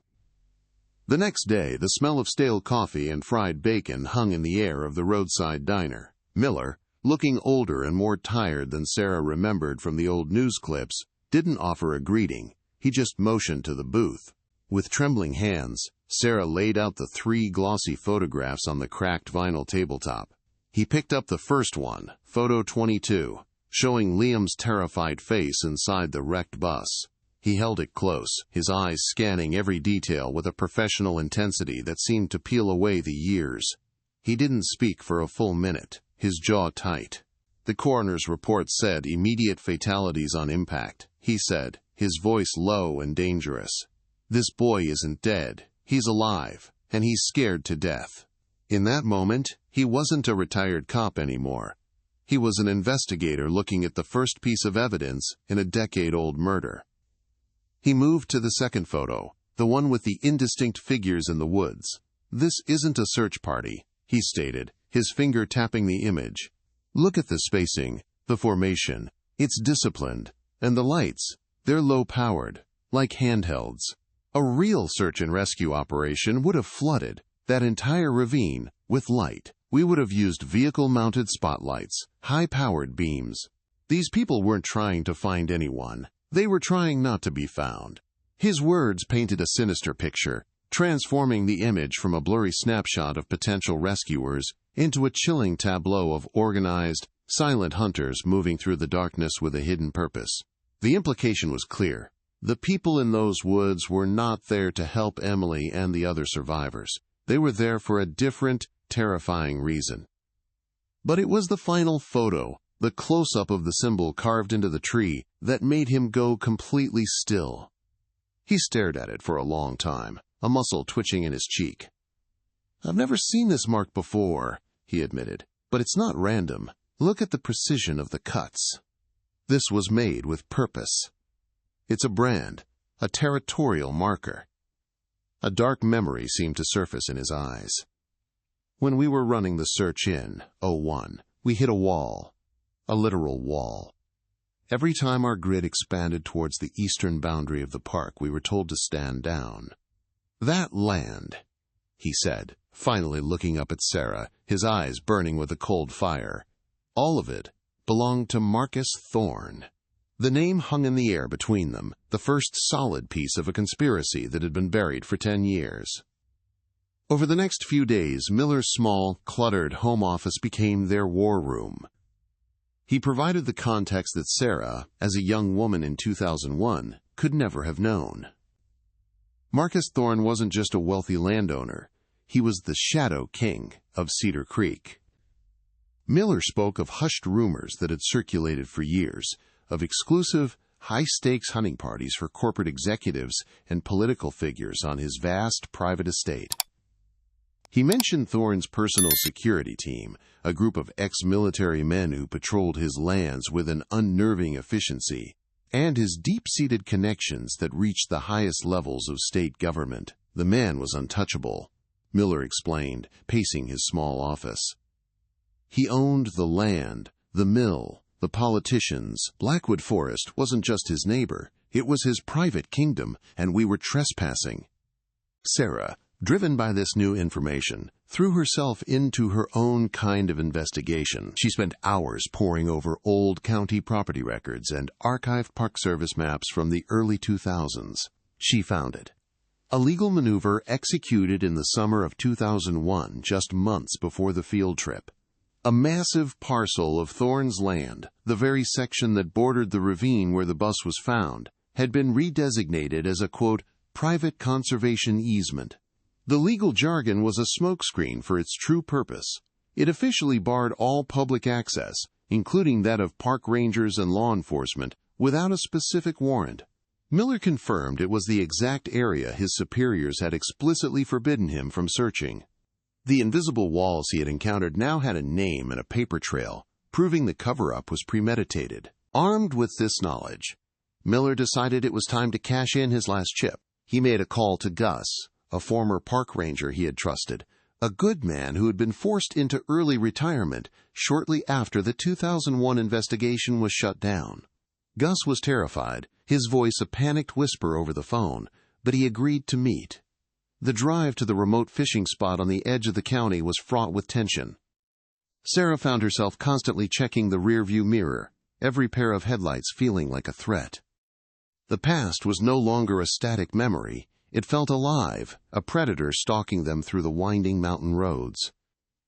The next day, the smell of stale coffee and fried bacon hung in the air of the roadside diner. Miller, looking older and more tired than Sarah remembered from the old news clips, didn't offer a greeting. He just motioned to the booth. With trembling hands, Sarah laid out the 3 glossy photographs on the cracked vinyl tabletop. He picked up the first one, photo 22, showing Liam's terrified face inside the wrecked bus. He held it close, his eyes scanning every detail with a professional intensity that seemed to peel away the years. He didn't speak for a full minute, his jaw tight. "The coroner's report said immediate fatalities on impact," he said, his voice low and dangerous. "This boy isn't dead. He's alive, and he's scared to death." In that moment, he wasn't a retired cop anymore. He was an investigator looking at the first piece of evidence in a decade-old murder. He moved to the second photo, the one with the indistinct figures in the woods. "This isn't a search party," he stated, his finger tapping the image. "Look at the spacing, the formation. It's disciplined. And the lights, they're low-powered, like handhelds. A real search and rescue operation would have flooded that entire ravine with light. We would have used vehicle-mounted spotlights, high-powered beams. These people weren't trying to find anyone. They were trying not to be found." His words painted a sinister picture, transforming the image from a blurry snapshot of potential rescuers into a chilling tableau of organized, silent hunters moving through the darkness with a hidden purpose. The implication was clear. The people in those woods were not there to help Emily and the other survivors. They were there for a different, terrifying reason. But it was the final photo, the close-up of the symbol carved into the tree, that made him go completely still. He stared at it for a long time, a muscle twitching in his cheek. "I've never seen this mark before," he admitted, "but it's not random. Look at the precision of the cuts. This was made with purpose. It's a brand, a territorial marker." A dark memory seemed to surface in his eyes. "When we were running the search in 01, we hit a wall. A literal wall. Every time our grid expanded towards the eastern boundary of the park, we were told to stand down. That land," he said, finally looking up at Sarah, his eyes burning with a cold fire, "all of it belonged to Marcus Thorne." The name hung in the air between them, the first solid piece of a conspiracy that had been buried for 10 years. Over the next few days, Miller's small, cluttered home office became their war room. He provided the context that Sarah, as a young woman in 2001, could never have known. Marcus Thorne wasn't just a wealthy landowner. He was the Shadow King of Cedar Creek. Miller spoke of hushed rumors that had circulated for years, of exclusive, high-stakes hunting parties for corporate executives and political figures on his vast private estate. He mentioned Thorne's personal security team, a group of ex-military men who patrolled his lands with an unnerving efficiency, and his deep-seated connections that reached the highest levels of state government. The man was untouchable, Miller explained, pacing his small office. He owned the land, the mill, the politicians. Blackwood Forest wasn't just his neighbor, it was his private kingdom, and we were trespassing. Sarah, driven by this new information, threw herself into her own kind of investigation. She spent hours poring over old county property records and archived Park Service maps from the early 2000s. She found it. A legal maneuver executed in the summer of 2001, just months before the field trip. A massive parcel of Thorne's land, the very section that bordered the ravine where the bus was found, had been redesignated as a, quote, private conservation easement. The legal jargon was a smokescreen for its true purpose. It officially barred all public access, including that of park rangers and law enforcement, without a specific warrant. Miller confirmed it was the exact area his superiors had explicitly forbidden him from searching. The invisible walls he had encountered now had a name and a paper trail, proving the cover-up was premeditated. Armed with this knowledge, Miller decided it was time to cash in his last chip. He made a call to Gus, a former park ranger he had trusted, a good man who had been forced into early retirement shortly after the 2001 investigation was shut down. Gus was terrified, his voice a panicked whisper over the phone, but he agreed to meet. The drive to the remote fishing spot on the edge of the county was fraught with tension. Sarah found herself constantly checking the rearview mirror, every pair of headlights feeling like a threat. The past was no longer a static memory. It felt alive, a predator stalking them through the winding mountain roads.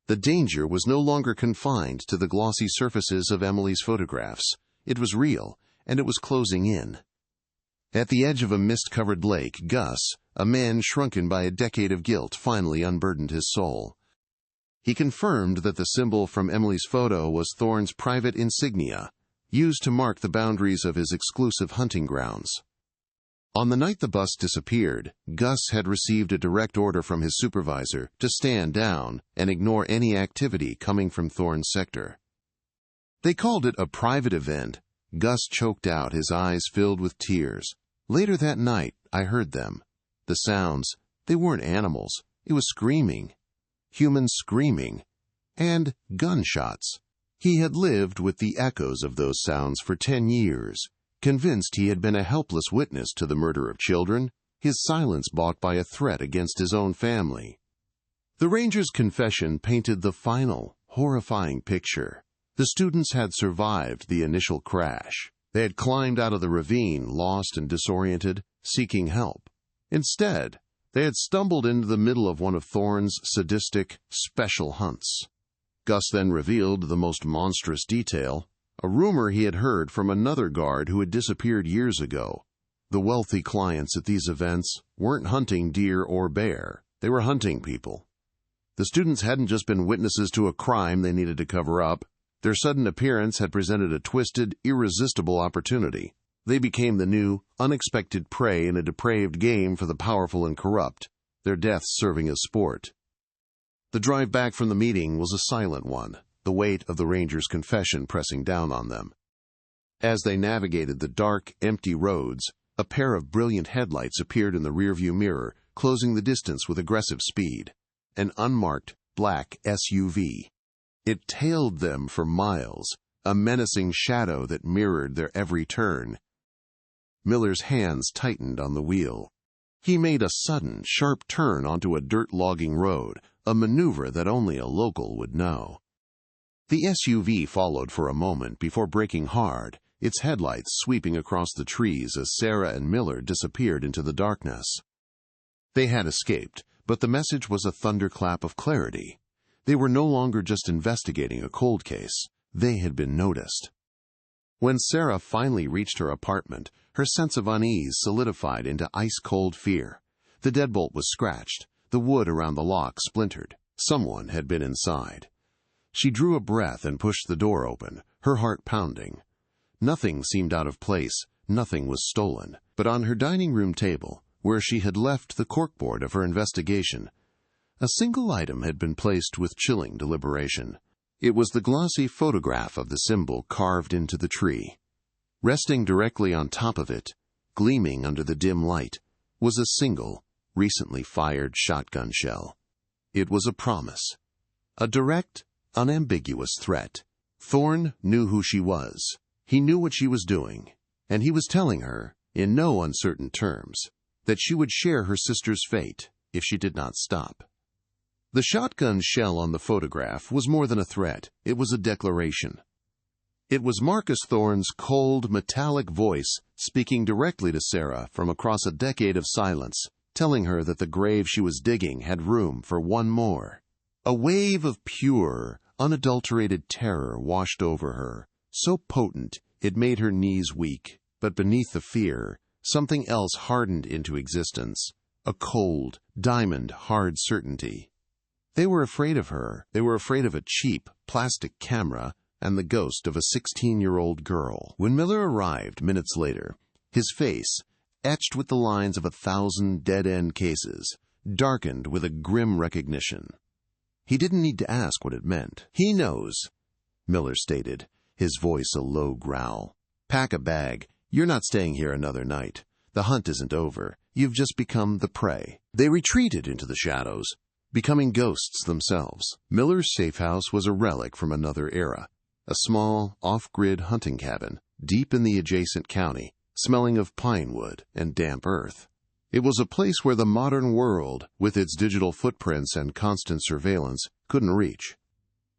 The danger was no longer confined to the glossy surfaces of Emily's photographs. It was real, and it was closing in. At the edge of a mist-covered lake, Gus, a man shrunken by a decade of guilt, finally unburdened his soul. He confirmed that the symbol from Emily's photo was Thorne's private insignia, used to mark the boundaries of his exclusive hunting grounds. On the night the bus disappeared, Gus had received a direct order from his supervisor to stand down and ignore any activity coming from Thorne's sector. They called it a private event. Gus choked out, his eyes filled with tears. Later that night, I heard them. The sounds, they weren't animals. It was screaming. Humans screaming. And gunshots. He had lived with the echoes of those sounds for 10 years, convinced he had been a helpless witness to the murder of children, his silence bought by a threat against his own family. The ranger's confession painted the final, horrifying picture. The students had survived the initial crash. They had climbed out of the ravine, lost and disoriented, seeking help. Instead, they had stumbled into the middle of one of Thorne's sadistic, special hunts. Gus then revealed the most monstrous detail, a rumor he had heard from another guard who had disappeared years ago. The wealthy clients at these events weren't hunting deer or bear. They were hunting people. The students hadn't just been witnesses to a crime they needed to cover up. Their sudden appearance had presented a twisted, irresistible opportunity. They became the new, unexpected prey in a depraved game for the powerful and corrupt, their deaths serving as sport. The drive back from the meeting was a silent one, the weight of the ranger's confession pressing down on them. As they navigated the dark, empty roads, a pair of brilliant headlights appeared in the rearview mirror, closing the distance with aggressive speed. An unmarked, black SUV. It tailed them for miles, a menacing shadow that mirrored their every turn. Miller's hands tightened on the wheel. He made a sudden, sharp turn onto a dirt logging road, a maneuver that only a local would know. The SUV followed for a moment before braking hard, its headlights sweeping across the trees as Sarah and Miller disappeared into the darkness. They had escaped, but the message was a thunderclap of clarity. They were no longer just investigating a cold case. They had been noticed. When Sarah finally reached her apartment, her sense of unease solidified into ice-cold fear. The deadbolt was scratched, the wood around the lock splintered. Someone had been inside. She drew a breath and pushed the door open, her heart pounding. Nothing seemed out of place, nothing was stolen. But on her dining room table, where she had left the corkboard of her investigation, a single item had been placed with chilling deliberation. It was the glossy photograph of the symbol carved into the tree. Resting directly on top of it, gleaming under the dim light, was a single, recently fired shotgun shell. It was a promise. A direct, unambiguous threat. Thorne knew who she was. He knew what she was doing, and he was telling her, in no uncertain terms, that she would share her sister's fate if she did not stop. The shotgun shell on the photograph was more than a threat. It was a declaration. It was Marcus Thorne's cold, metallic voice speaking directly to Sarah from across a decade of silence, telling her that the grave she was digging had room for one more. A wave of pure, unadulterated terror washed over her, so potent it made her knees weak. But beneath the fear, something else hardened into existence, a cold, diamond-hard certainty. They were afraid of her. They were afraid of a cheap, plastic camera and the ghost of a 16-year-old girl. When Miller arrived minutes later, his face, etched with the lines of 1,000 dead-end cases, darkened with a grim recognition. He didn't need to ask what it meant. "He knows," Miller stated, his voice a low growl. "Pack a bag. You're not staying here another night. The hunt isn't over. You've just become the prey." They retreated into the shadows, becoming ghosts themselves. Miller's safe house was a relic from another era, a small, off-grid hunting cabin, deep in the adjacent county, smelling of pine wood and damp earth. It was a place where the modern world, with its digital footprints and constant surveillance, couldn't reach.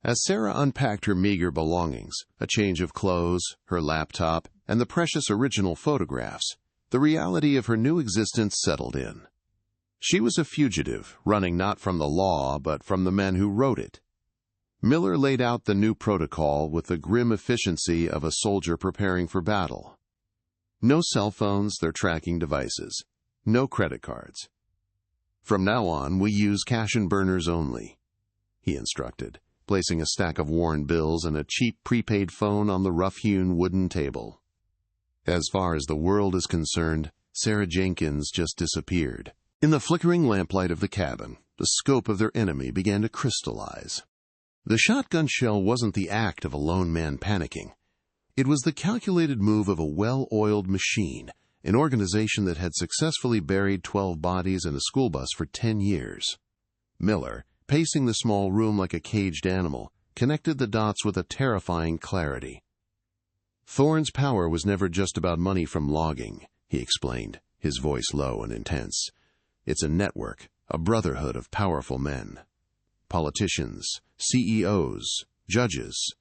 As Sarah unpacked her meager belongings, a change of clothes, her laptop, and the precious original photographs, the reality of her new existence settled in. She was a fugitive, running not from the law, but from the men who wrote it. Miller laid out the new protocol with the grim efficiency of a soldier preparing for battle. No cell phones, their tracking devices. No credit cards. "From now on, we use cash and burners only," he instructed, placing a stack of worn bills and a cheap prepaid phone on the rough-hewn wooden table. As far as the world is concerned, Sarah Jenkins just disappeared. In the flickering lamplight of the cabin, the scope of their enemy began to crystallize. The shotgun shell wasn't the act of a lone man panicking. It was the calculated move of a well-oiled machine, an organization that had successfully buried 12 bodies in a school bus for 10 years. Miller, pacing the small room like a caged animal, connected the dots with a terrifying clarity. Thorne's power was never just about money from logging, he explained, his voice low and intense. It's a network, a brotherhood of powerful men. Politicians, CEOs, judges.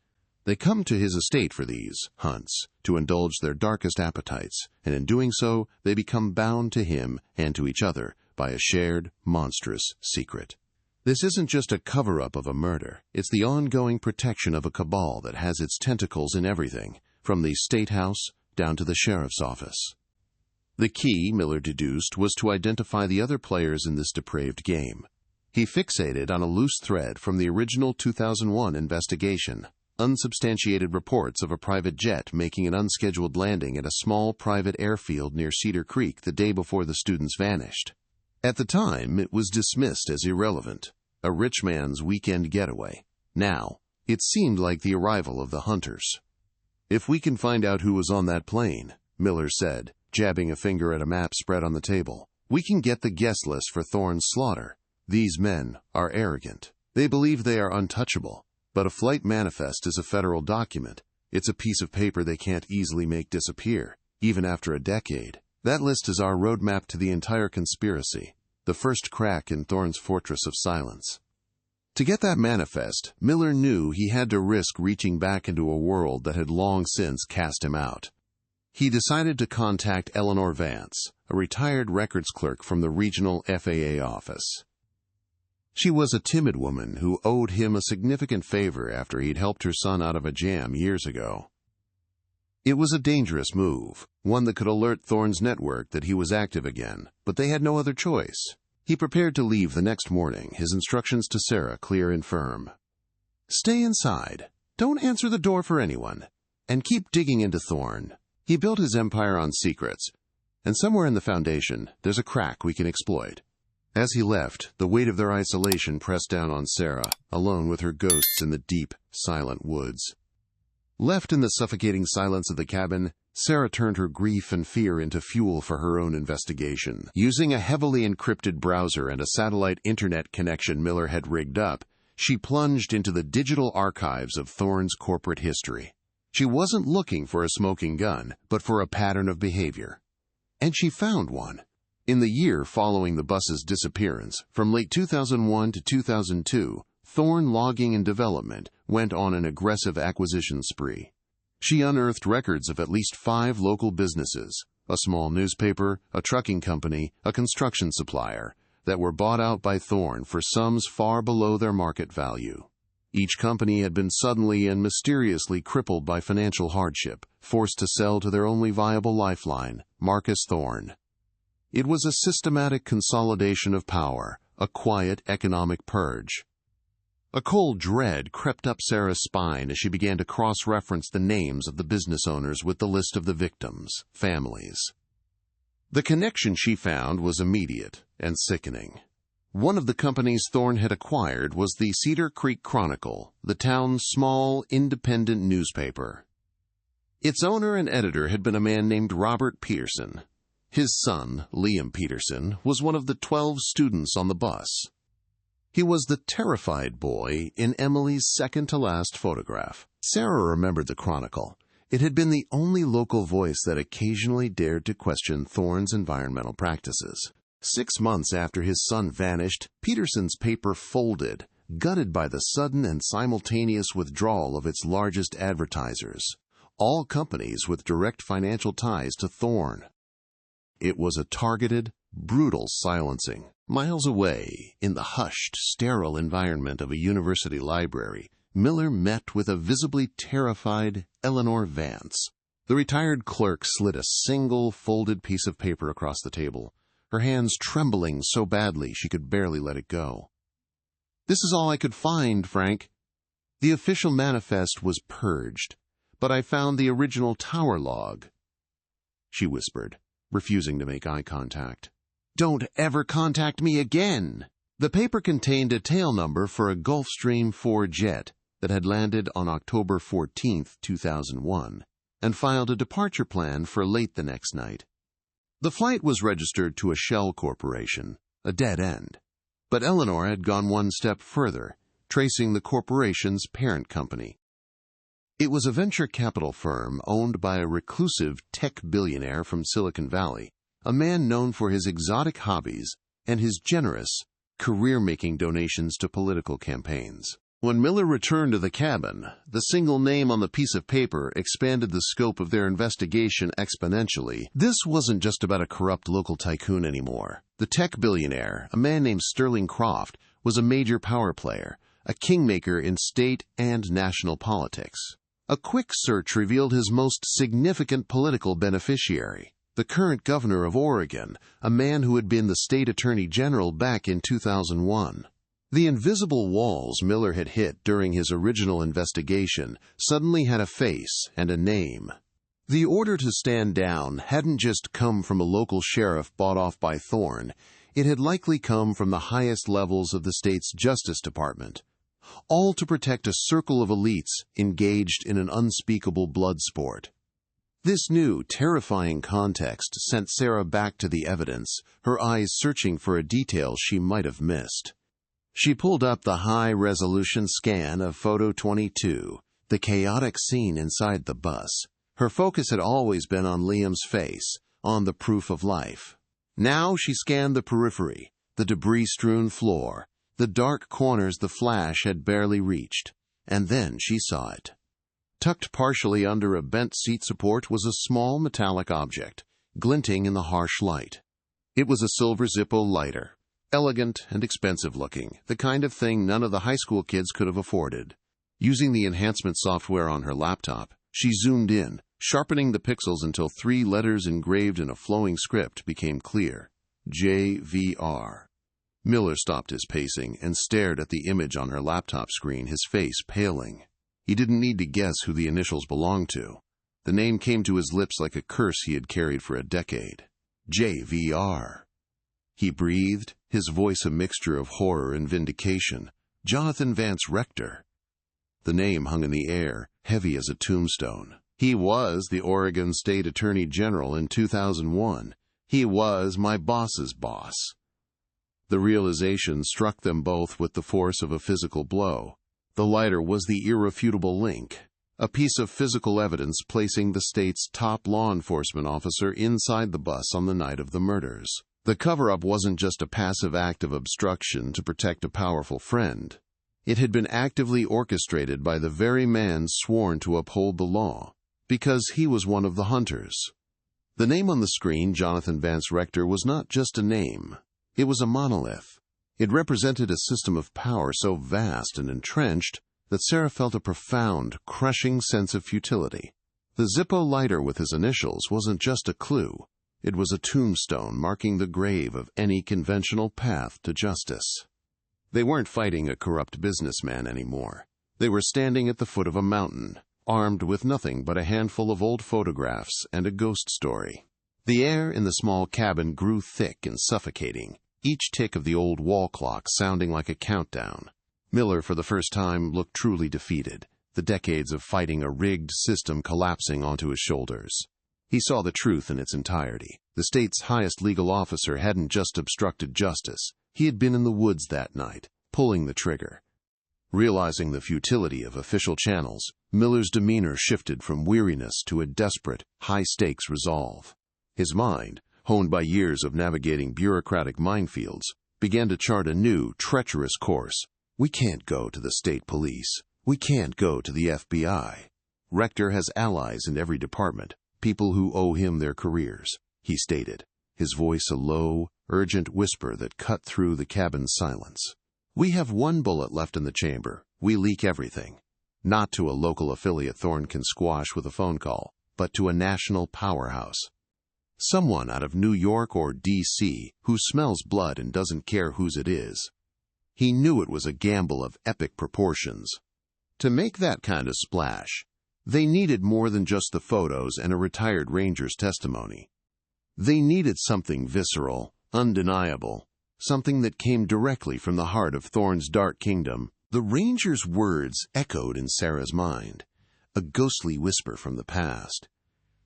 They come to his estate for these hunts, to indulge their darkest appetites, and in doing so, they become bound to him and to each other by a shared, monstrous secret. This isn't just a cover-up of a murder. It's the ongoing protection of a cabal that has its tentacles in everything, from the State House down to the sheriff's office. The key, Miller deduced, was to identify the other players in this depraved game. He fixated on a loose thread from the original 2001 investigation, unsubstantiated reports of a private jet making an unscheduled landing at a small private airfield near Cedar Creek the day before the students vanished. At the time, it was dismissed as irrelevant, a rich man's weekend getaway. Now, it seemed like the arrival of the hunters. "If we can find out who was on that plane," Miller said, jabbing a finger at a map spread on the table, "we can get the guest list for Thorne's slaughter. These men are arrogant. They believe they are untouchable. But a flight manifest is a federal document. It's a piece of paper they can't easily make disappear, even after a decade. That list is our roadmap to the entire conspiracy, the first crack in Thorne's fortress of silence." To get that manifest, Miller knew he had to risk reaching back into a world that had long since cast him out. He decided to contact Eleanor Vance, a retired records clerk from the regional FAA office. She was a timid woman who owed him a significant favor after he'd helped her son out of a jam years ago. It was a dangerous move, one that could alert Thorne's network that he was active again, but they had no other choice. He prepared to leave the next morning, his instructions to Sarah clear and firm. Stay inside, don't answer the door for anyone, and keep digging into Thorne. He built his empire on secrets, and somewhere in the foundation, there's a crack we can exploit. As he left, the weight of their isolation pressed down on Sarah, alone with her ghosts in the deep, silent woods. Left in the suffocating silence of the cabin, Sarah turned her grief and fear into fuel for her own investigation. Using a heavily encrypted browser and a satellite internet connection Miller had rigged up, she plunged into the digital archives of Thorne's corporate history. She wasn't looking for a smoking gun, but for a pattern of behavior. And she found one. In the year following the bus's disappearance, from late 2001 to 2002, Thorne Logging and Development went on an aggressive acquisition spree. She unearthed records of at least 5 local businesses, a small newspaper, a trucking company, a construction supplier, that were bought out by Thorne for sums far below their market value. Each company had been suddenly and mysteriously crippled by financial hardship, forced to sell to their only viable lifeline, Marcus Thorne. It was a systematic consolidation of power, a quiet economic purge. A cold dread crept up Sarah's spine as she began to cross-reference the names of the business owners with the list of the victims' families. The connection she found was immediate and sickening. One of the companies Thorne had acquired was the Cedar Creek Chronicle, the town's small, independent newspaper. Its owner and editor had been a man named Robert Peterson. His son, Liam Peterson, was one of the 12 students on the bus. He was the terrified boy in Emily's second-to-last photograph. Sarah remembered the Chronicle. It had been the only local voice that occasionally dared to question Thorne's environmental practices. 6 months after his son vanished, Peterson's paper folded, gutted by the sudden and simultaneous withdrawal of its largest advertisers, all companies with direct financial ties to Thorne. It was a targeted, brutal silencing. Miles away, in the hushed, sterile environment of a university library, Miller met with a visibly terrified Eleanor Vance. The retired clerk slid a single folded piece of paper across the table, her hands trembling so badly she could barely let it go. "This is all I could find, Frank. The official manifest was purged, but I found the original tower log," she whispered, refusing to make eye contact. "Don't ever contact me again!" The paper contained a tail number for a Gulfstream 4 jet that had landed on October 14, 2001, and filed a departure plan for late the next night. The flight was registered to a shell corporation, a dead end. But Eleanor had gone one step further, tracing the corporation's parent company. It was a venture capital firm owned by a reclusive tech billionaire from Silicon Valley, a man known for his exotic hobbies and his generous, career-making donations to political campaigns. When Miller returned to the cabin, the single name on the piece of paper expanded the scope of their investigation exponentially. This wasn't just about a corrupt local tycoon anymore. The tech billionaire, a man named Sterling Croft, was a major power player, a kingmaker in state and national politics. A quick search revealed his most significant political beneficiary, the current governor of Oregon, a man who had been the state attorney general back in 2001. The invisible walls Miller had hit during his original investigation suddenly had a face and a name. The order to stand down hadn't just come from a local sheriff bought off by Thorne. It had likely come from the highest levels of the state's Justice Department, all to protect a circle of elites engaged in an unspeakable blood sport. This new, terrifying context sent Sarah back to the evidence, her eyes searching for a detail she might have missed. She pulled up the high-resolution scan of Photo 22, the chaotic scene inside the bus. Her focus had always been on Liam's face, on the proof of life. Now she scanned the periphery, the debris-strewn floor, the dark corners the flash had barely reached, and then she saw it. Tucked partially under a bent seat support was a small metallic object, glinting in the harsh light. It was a silver Zippo lighter. Elegant and expensive-looking, the kind of thing none of the high school kids could have afforded. Using the enhancement software on her laptop, she zoomed in, sharpening the pixels until 3 letters engraved in a flowing script became clear. JVR. Miller stopped his pacing and stared at the image on her laptop screen, his face paling. He didn't need to guess who the initials belonged to. The name came to his lips like a curse he had carried for a decade. JVR. He breathed, his voice a mixture of horror and vindication. Jonathan Vance Rector. The name hung in the air, heavy as a tombstone. He was the Oregon State Attorney General in 2001. He was my boss's boss. The realization struck them both with the force of a physical blow. The lighter was the irrefutable link, a piece of physical evidence placing the state's top law enforcement officer inside the bus on the night of the murders. The cover-up wasn't just a passive act of obstruction to protect a powerful friend. It had been actively orchestrated by the very man sworn to uphold the law, because he was one of the hunters. The name on the screen, Jonathan Vance Rector, was not just a name. It was a monolith. It represented a system of power so vast and entrenched that Sarah felt a profound, crushing sense of futility. The Zippo lighter with his initials wasn't just a clue. It was a tombstone marking the grave of any conventional path to justice. They weren't fighting a corrupt businessman anymore. They were standing at the foot of a mountain, armed with nothing but a handful of old photographs and a ghost story. The air in the small cabin grew thick and suffocating, each tick of the old wall clock sounding like a countdown. Miller, for the first time, looked truly defeated, the decades of fighting a rigged system collapsing onto his shoulders. He saw the truth in its entirety. The state's highest legal officer hadn't just obstructed justice. He had been in the woods that night, pulling the trigger. Realizing the futility of official channels, Miller's demeanor shifted from weariness to a desperate, high-stakes resolve. His mind, honed by years of navigating bureaucratic minefields, began to chart a new, treacherous course. We can't go to the state police. We can't go to the FBI. Rector has allies in every department, people who owe him their careers, he stated, his voice a low, urgent whisper that cut through the cabin's silence. We have one bullet left in the chamber. We leak everything. Not to a local affiliate Thorne can squash with a phone call, but to a national powerhouse. Someone out of New York or D.C. who smells blood and doesn't care whose it is. He knew it was a gamble of epic proportions. To make that kind of splash, they needed more than just the photos and a retired ranger's testimony. They needed something visceral, undeniable, something that came directly from the heart of Thorne's dark kingdom. The ranger's words echoed in Sarah's mind, a ghostly whisper from the past.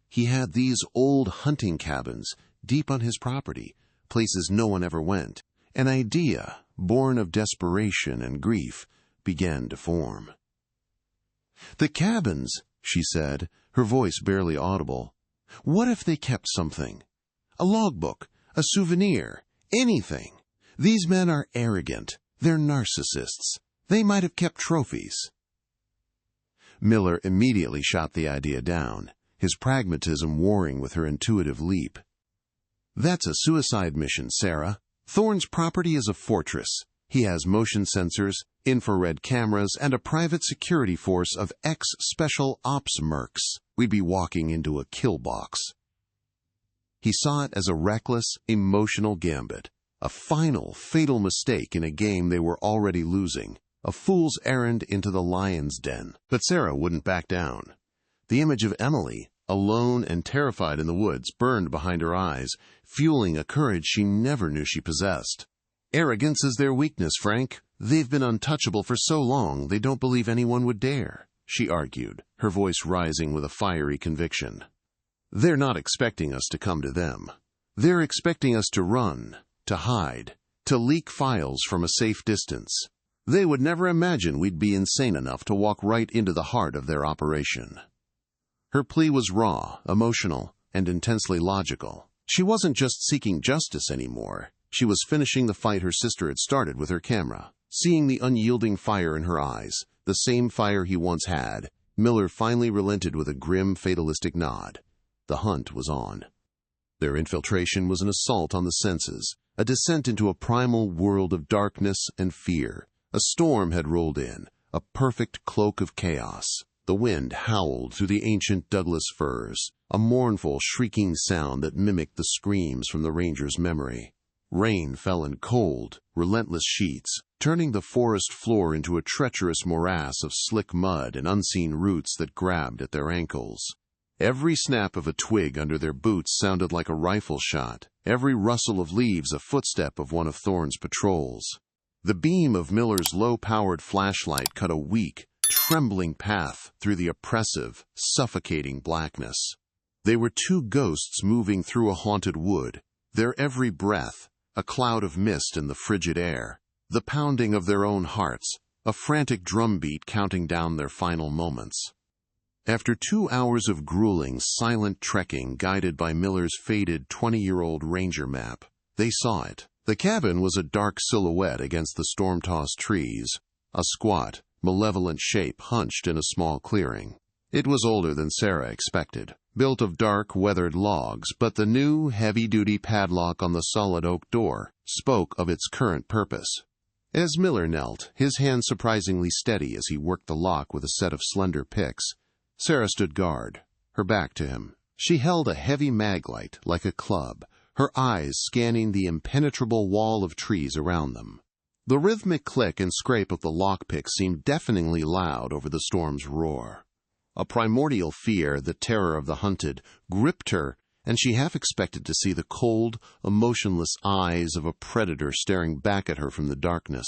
He had these old hunting cabins deep on his property, places no one ever went. An idea, born of desperation and grief, began to form. The cabins, she said, her voice barely audible. What if they kept something? A logbook, a souvenir, anything. These men are arrogant. They're narcissists. They might have kept trophies. Miller immediately shot the idea down, his pragmatism warring with her intuitive leap. That's a suicide mission, Sarah. Thorne's property is a fortress. He has motion sensors, infrared cameras, and a private security force of ex-special ops mercs. We'd be walking into a kill box. He saw it as a reckless, emotional gambit, a final, fatal mistake in a game they were already losing, a fool's errand into the lion's den. But Sarah wouldn't back down. The image of Emily, alone and terrified in the woods, burned behind her eyes, fueling a courage she never knew she possessed. Arrogance is their weakness, Frank. They've been untouchable for so long they don't believe anyone would dare, she argued, her voice rising with a fiery conviction. They're not expecting us to come to them. They're expecting us to run, to hide, to leak files from a safe distance. They would never imagine we'd be insane enough to walk right into the heart of their operation. Her plea was raw, emotional, and intensely logical. She wasn't just seeking justice anymore. She was finishing the fight her sister had started with her camera. Seeing the unyielding fire in her eyes, the same fire he once had, Miller finally relented with a grim, fatalistic nod. The hunt was on. Their infiltration was an assault on the senses, a descent into a primal world of darkness and fear. A storm had rolled in, a perfect cloak of chaos. The wind howled through the ancient Douglas firs, a mournful, shrieking sound that mimicked the screams from the ranger's memory. Rain fell in cold, relentless sheets, turning the forest floor into a treacherous morass of slick mud and unseen roots that grabbed at their ankles. Every snap of a twig under their boots sounded like a rifle shot, every rustle of leaves a footstep of one of Thorne's patrols. The beam of Miller's low-powered flashlight cut a weak, trembling path through the oppressive, suffocating blackness. They were two ghosts moving through a haunted wood, their every breath a cloud of mist in the frigid air, the pounding of their own hearts, a frantic drumbeat counting down their final moments. After 2 hours of grueling, silent trekking guided by Miller's faded 20-year-old ranger map, they saw it. The cabin was a dark silhouette against the storm-tossed trees, a squat, malevolent shape hunched in a small clearing. It was older than Sarah expected, built of dark, weathered logs, but the new, heavy-duty padlock on the solid oak door spoke of its current purpose. As Miller knelt, his hand surprisingly steady as he worked the lock with a set of slender picks, Sarah stood guard, her back to him. She held a heavy maglite like a club, her eyes scanning the impenetrable wall of trees around them. The rhythmic click and scrape of the lockpick seemed deafeningly loud over the storm's roar. A primordial fear, the terror of the hunted, gripped her, and she half expected to see the cold, emotionless eyes of a predator staring back at her from the darkness.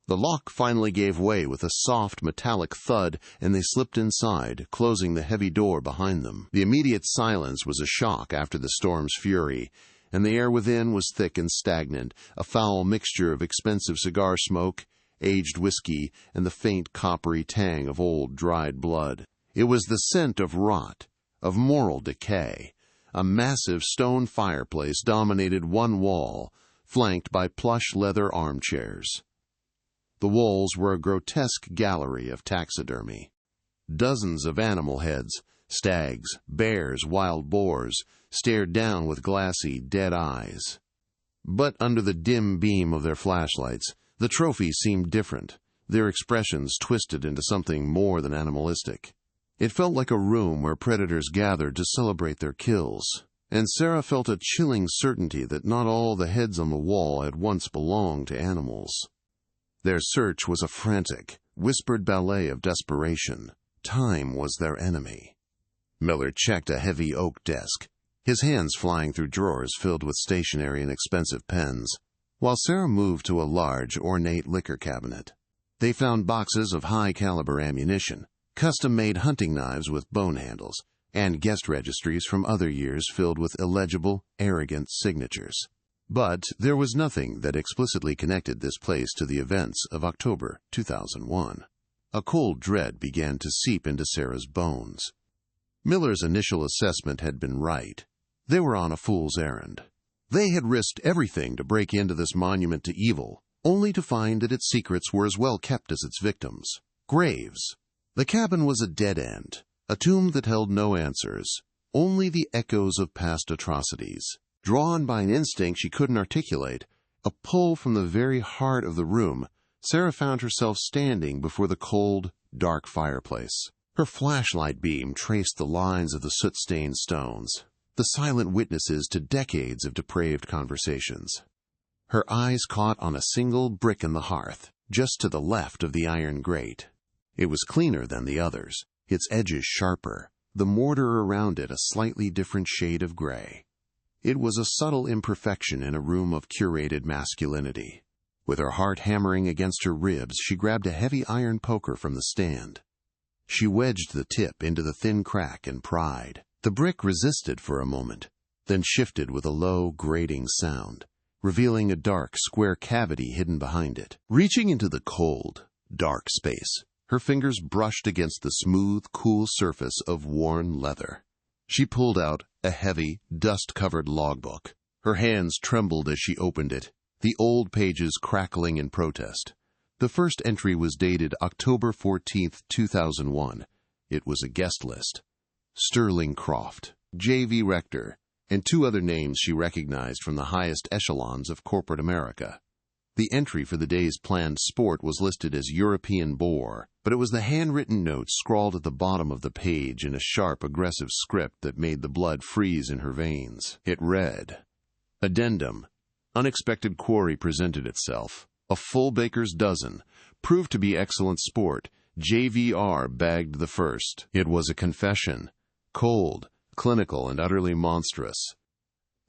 The lock finally gave way with a soft, metallic thud, and they slipped inside, closing the heavy door behind them. The immediate silence was a shock after the storm's fury, and the air within was thick and stagnant, a foul mixture of expensive cigar smoke, aged whiskey, and the faint coppery tang of old, dried blood. It was the scent of rot, of moral decay. A massive stone fireplace dominated one wall, flanked by plush leather armchairs. The walls were a grotesque gallery of taxidermy. Dozens of animal heads, stags, bears, wild boars, stared down with glassy, dead eyes. But under the dim beam of their flashlights, the trophies seemed different, their expressions twisted into something more than animalistic. It felt like a room where predators gathered to celebrate their kills, and Sarah felt a chilling certainty that not all the heads on the wall had once belonged to animals. Their search was a frantic, whispered ballet of desperation. Time was their enemy. Miller checked a heavy oak desk, his hands flying through drawers filled with stationery and expensive pens, while Sarah moved to a large, ornate liquor cabinet. They found boxes of high-caliber ammunition, custom-made hunting knives with bone handles, and guest registries from other years filled with illegible, arrogant signatures. But there was nothing that explicitly connected this place to the events of October 2001. A cold dread began to seep into Sarah's bones. Miller's initial assessment had been right. They were on a fool's errand. They had risked everything to break into this monument to evil, only to find that its secrets were as well kept as its victims. Graves. The cabin was a dead end, a tomb that held no answers, only the echoes of past atrocities. Drawn by an instinct she couldn't articulate, a pull from the very heart of the room, Sarah found herself standing before the cold, dark fireplace. Her flashlight beam traced the lines of the soot-stained stones, the silent witnesses to decades of depraved conversations. Her eyes caught on a single brick in the hearth, just to the left of the iron grate. It was cleaner than the others, its edges sharper, the mortar around it a slightly different shade of gray. It was a subtle imperfection in a room of curated masculinity. With her heart hammering against her ribs, she grabbed a heavy iron poker from the stand. She wedged the tip into the thin crack and pried. The brick resisted for a moment, then shifted with a low, grating sound, revealing a dark, square cavity hidden behind it. Reaching into the cold, dark space, her fingers brushed against the smooth, cool surface of worn leather. She pulled out a heavy, dust-covered logbook. Her hands trembled as she opened it, the old pages crackling in protest. The first entry was dated October 14, 2001. It was a guest list. Sterling Croft, J.V. Rector, and 2 other names she recognized from the highest echelons of corporate America. The entry for the day's planned sport was listed as European boar, but it was the handwritten note scrawled at the bottom of the page in a sharp, aggressive script that made the blood freeze in her veins. It read, "Addendum. Unexpected quarry presented itself. A full baker's dozen. Proved to be excellent sport. JVR bagged the first." It was a confession. Cold, clinical, and utterly monstrous.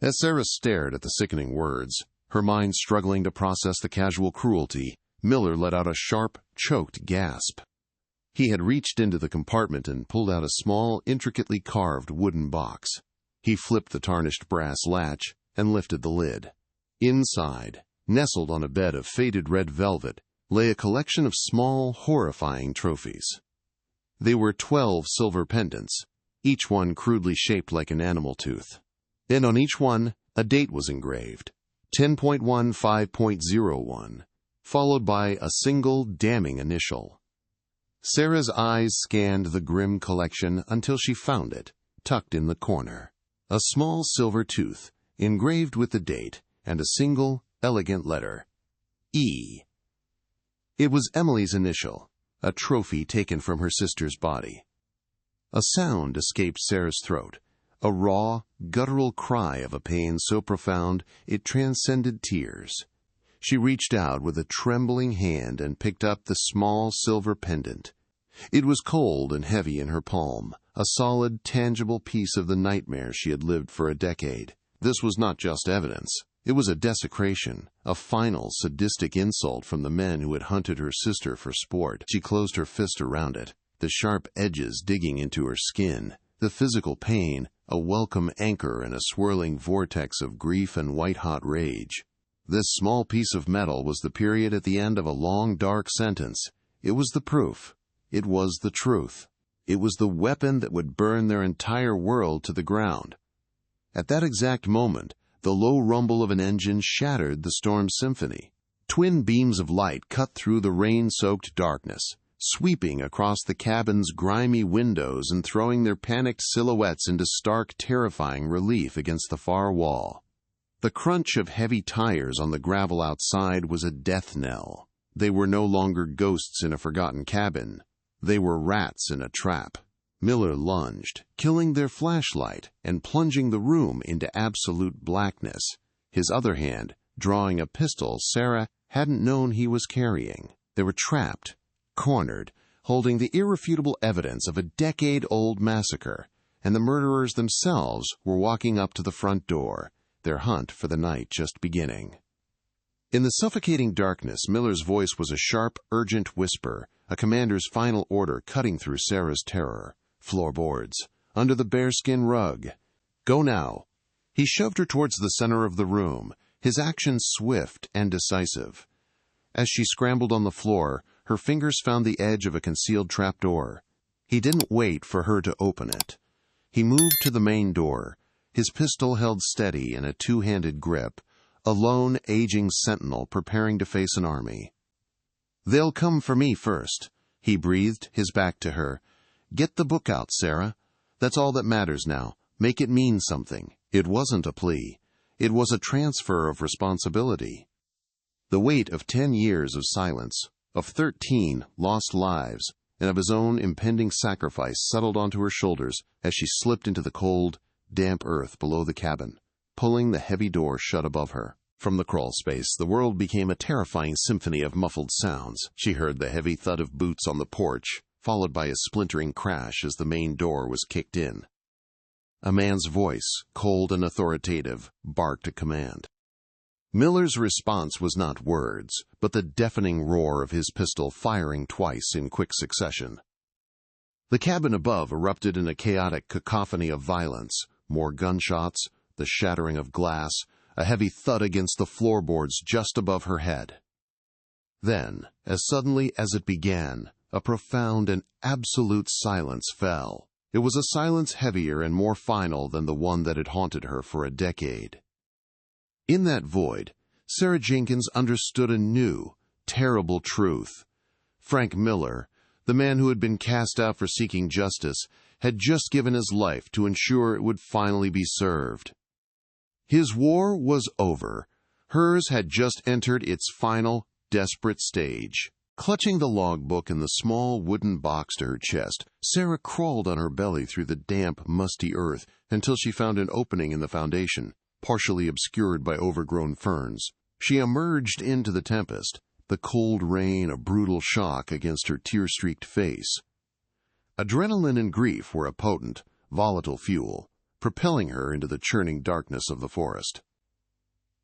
As Sarah stared at the sickening words, her mind struggling to process the casual cruelty, Miller let out a sharp, choked gasp. He had reached into the compartment and pulled out a small, intricately carved wooden box. He flipped the tarnished brass latch and lifted the lid. Inside, nestled on a bed of faded red velvet, lay a collection of small, horrifying trophies. They were 12 silver pendants, each one crudely shaped like an animal tooth. And on each one, a date was engraved, 10.15.01, followed by a single damning initial. Sarah's eyes scanned the grim collection until she found it, tucked in the corner. A small silver tooth, engraved with the date, and a single, elegant letter, E. It was Emily's initial, a trophy taken from her sister's body. A sound escaped Sarah's throat, a raw, guttural cry of a pain so profound it transcended tears. She reached out with a trembling hand and picked up the small silver pendant. It was cold and heavy in her palm, a solid, tangible piece of the nightmare she had lived for a decade. This was not just evidence. It was a desecration, a final sadistic insult from the men who had hunted her sister for sport. She closed her fist around it, the sharp edges digging into her skin, the physical pain, a welcome anchor in a swirling vortex of grief and white-hot rage. This small piece of metal was the period at the end of a long, dark sentence. It was the proof. It was the truth. It was the weapon that would burn their entire world to the ground. At that exact moment, the low rumble of an engine shattered the storm's symphony. Twin beams of light cut through the rain-soaked darkness, sweeping across the cabin's grimy windows and throwing their panicked silhouettes into stark, terrifying relief against the far wall. The crunch of heavy tires on the gravel outside was a death knell. They were no longer ghosts in a forgotten cabin. They were rats in a trap. Miller lunged, killing their flashlight and plunging the room into absolute blackness, his other hand drawing a pistol Sarah hadn't known he was carrying. They were trapped, cornered, holding the irrefutable evidence of a decade-old massacre, and the murderers themselves were walking up to the front door, their hunt for the night just beginning. In the suffocating darkness, Miller's voice was a sharp, urgent whisper, a commander's final order cutting through Sarah's terror. Floorboards, under the bearskin rug. Go now. He shoved her towards the center of the room, his action swift and decisive. As she scrambled on the floor, her fingers found the edge of a concealed trapdoor. He didn't wait for her to open it. He moved to the main door, his pistol held steady in a two-handed grip, a lone, aging sentinel preparing to face an army. "They'll come for me first," he breathed, his back to her. "Get the book out, Sarah. That's all that matters now. Make it mean something." It wasn't a plea. It was a transfer of responsibility. The weight of 10 years of silence, of 13 lost lives, and of his own impending sacrifice settled onto her shoulders as she slipped into the cold, damp earth below the cabin, pulling the heavy door shut above her. From the crawl space, the world became a terrifying symphony of muffled sounds. She heard the heavy thud of boots on the porch, followed by a splintering crash as the main door was kicked in. A man's voice, cold and authoritative, barked a command. Miller's response was not words, but the deafening roar of his pistol firing twice in quick succession. The cabin above erupted in a chaotic cacophony of violence, more gunshots, the shattering of glass, a heavy thud against the floorboards just above her head. Then, as suddenly as it began, a profound and absolute silence fell. It was a silence heavier and more final than the one that had haunted her for a decade. In that void, Sarah Jenkins understood a new, terrible truth. Frank Miller, the man who had been cast out for seeking justice, had just given his life to ensure it would finally be served. His war was over, Hers had just entered its final, desperate stage. Clutching the logbook and the small wooden box to her chest, Sarah crawled on her belly through the damp, musty earth until she found an opening in the foundation, partially obscured by overgrown ferns. She emerged into the tempest, the cold rain a brutal shock against her tear-streaked face. Adrenaline and grief were a potent, volatile fuel, propelling her into the churning darkness of the forest.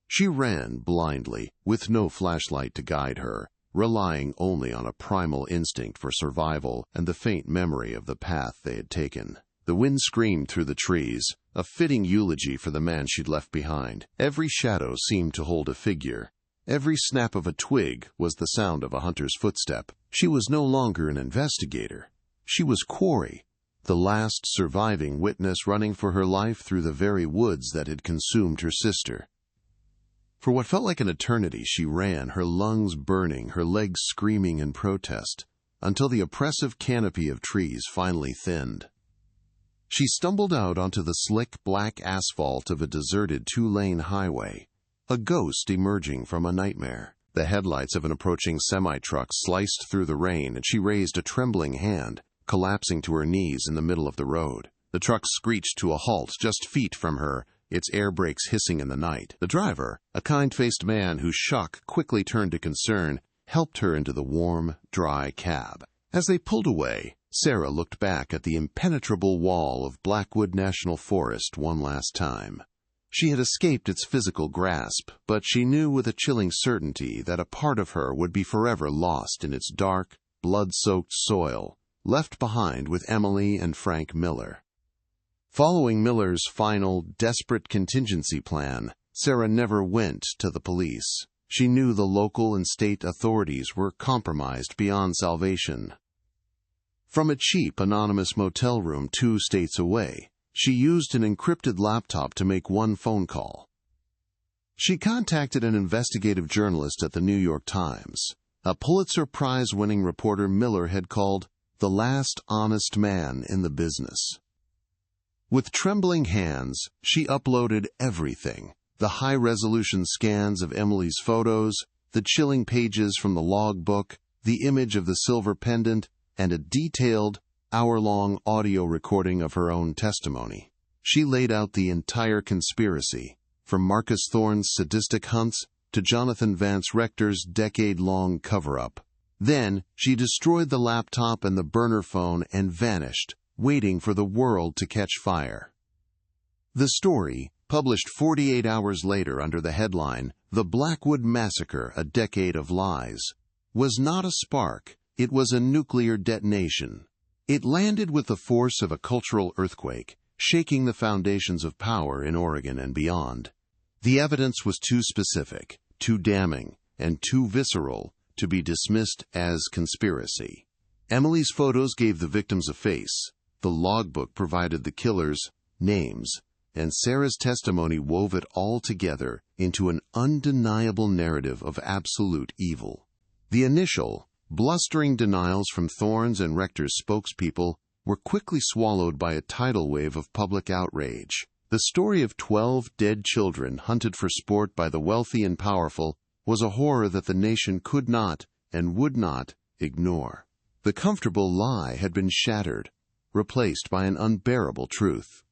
She ran blindly, with no flashlight to guide her, relying only on a primal instinct for survival and the faint memory of the path they had taken. The wind screamed through the trees, a fitting eulogy for the man she'd left behind. Every shadow seemed to hold a figure. Every snap of a twig was the sound of a hunter's footstep. She was no longer an investigator. She was Quarry, the last surviving witness running for her life through the very woods that had consumed her sister. For what felt like an eternity, she ran, her lungs burning, her legs screaming in protest, until the oppressive canopy of trees finally thinned. She stumbled out onto the slick black asphalt of a deserted two-lane highway, a ghost emerging from a nightmare. The headlights of an approaching semi-truck sliced through the rain, and she raised a trembling hand, collapsing to her knees in the middle of the road. The truck screeched to a halt just feet from her, its air brakes hissing in the night. The driver, a kind-faced man whose shock quickly turned to concern, helped her into the warm, dry cab. As they pulled away, Sarah looked back at the impenetrable wall of Blackwood National Forest one last time. She had escaped its physical grasp, but she knew with a chilling certainty that a part of her would be forever lost in its dark, blood-soaked soil, left behind with Emily and Frank Miller. Following Miller's final, desperate contingency plan, Sarah never went to the police. She knew the local and state authorities were compromised beyond salvation. From a cheap, anonymous motel room 2 states away, she used an encrypted laptop to make one phone call. She contacted an investigative journalist at the New York Times, a Pulitzer Prize-winning reporter Miller had called the last honest man in the business. With trembling hands, she uploaded everything: the high-resolution scans of Emily's photos, the chilling pages from the logbook, the image of the silver pendant, and a detailed, hour-long audio recording of her own testimony. She laid out the entire conspiracy, from Marcus Thorne's sadistic hunts to Jonathan Vance Rector's decade-long cover-up. Then, she destroyed the laptop and the burner phone and vanished, waiting for the world to catch fire. The story, published 48 hours later under the headline, "The Blackwood Massacre, A Decade of Lies," was not a spark, it was a nuclear detonation. It landed with the force of a cultural earthquake, shaking the foundations of power in Oregon and beyond. The evidence was too specific, too damning, and too visceral to be dismissed as conspiracy. Emily's photos gave the victims a face, the logbook provided the killers' names, and Sarah's testimony wove it all together into an undeniable narrative of absolute evil. The initial, blustering denials from Thorne's and Rector's spokespeople were quickly swallowed by a tidal wave of public outrage. The story of 12 dead children hunted for sport by the wealthy and powerful was a horror that the nation could not and would not ignore. The comfortable lie had been shattered, replaced by an unbearable truth.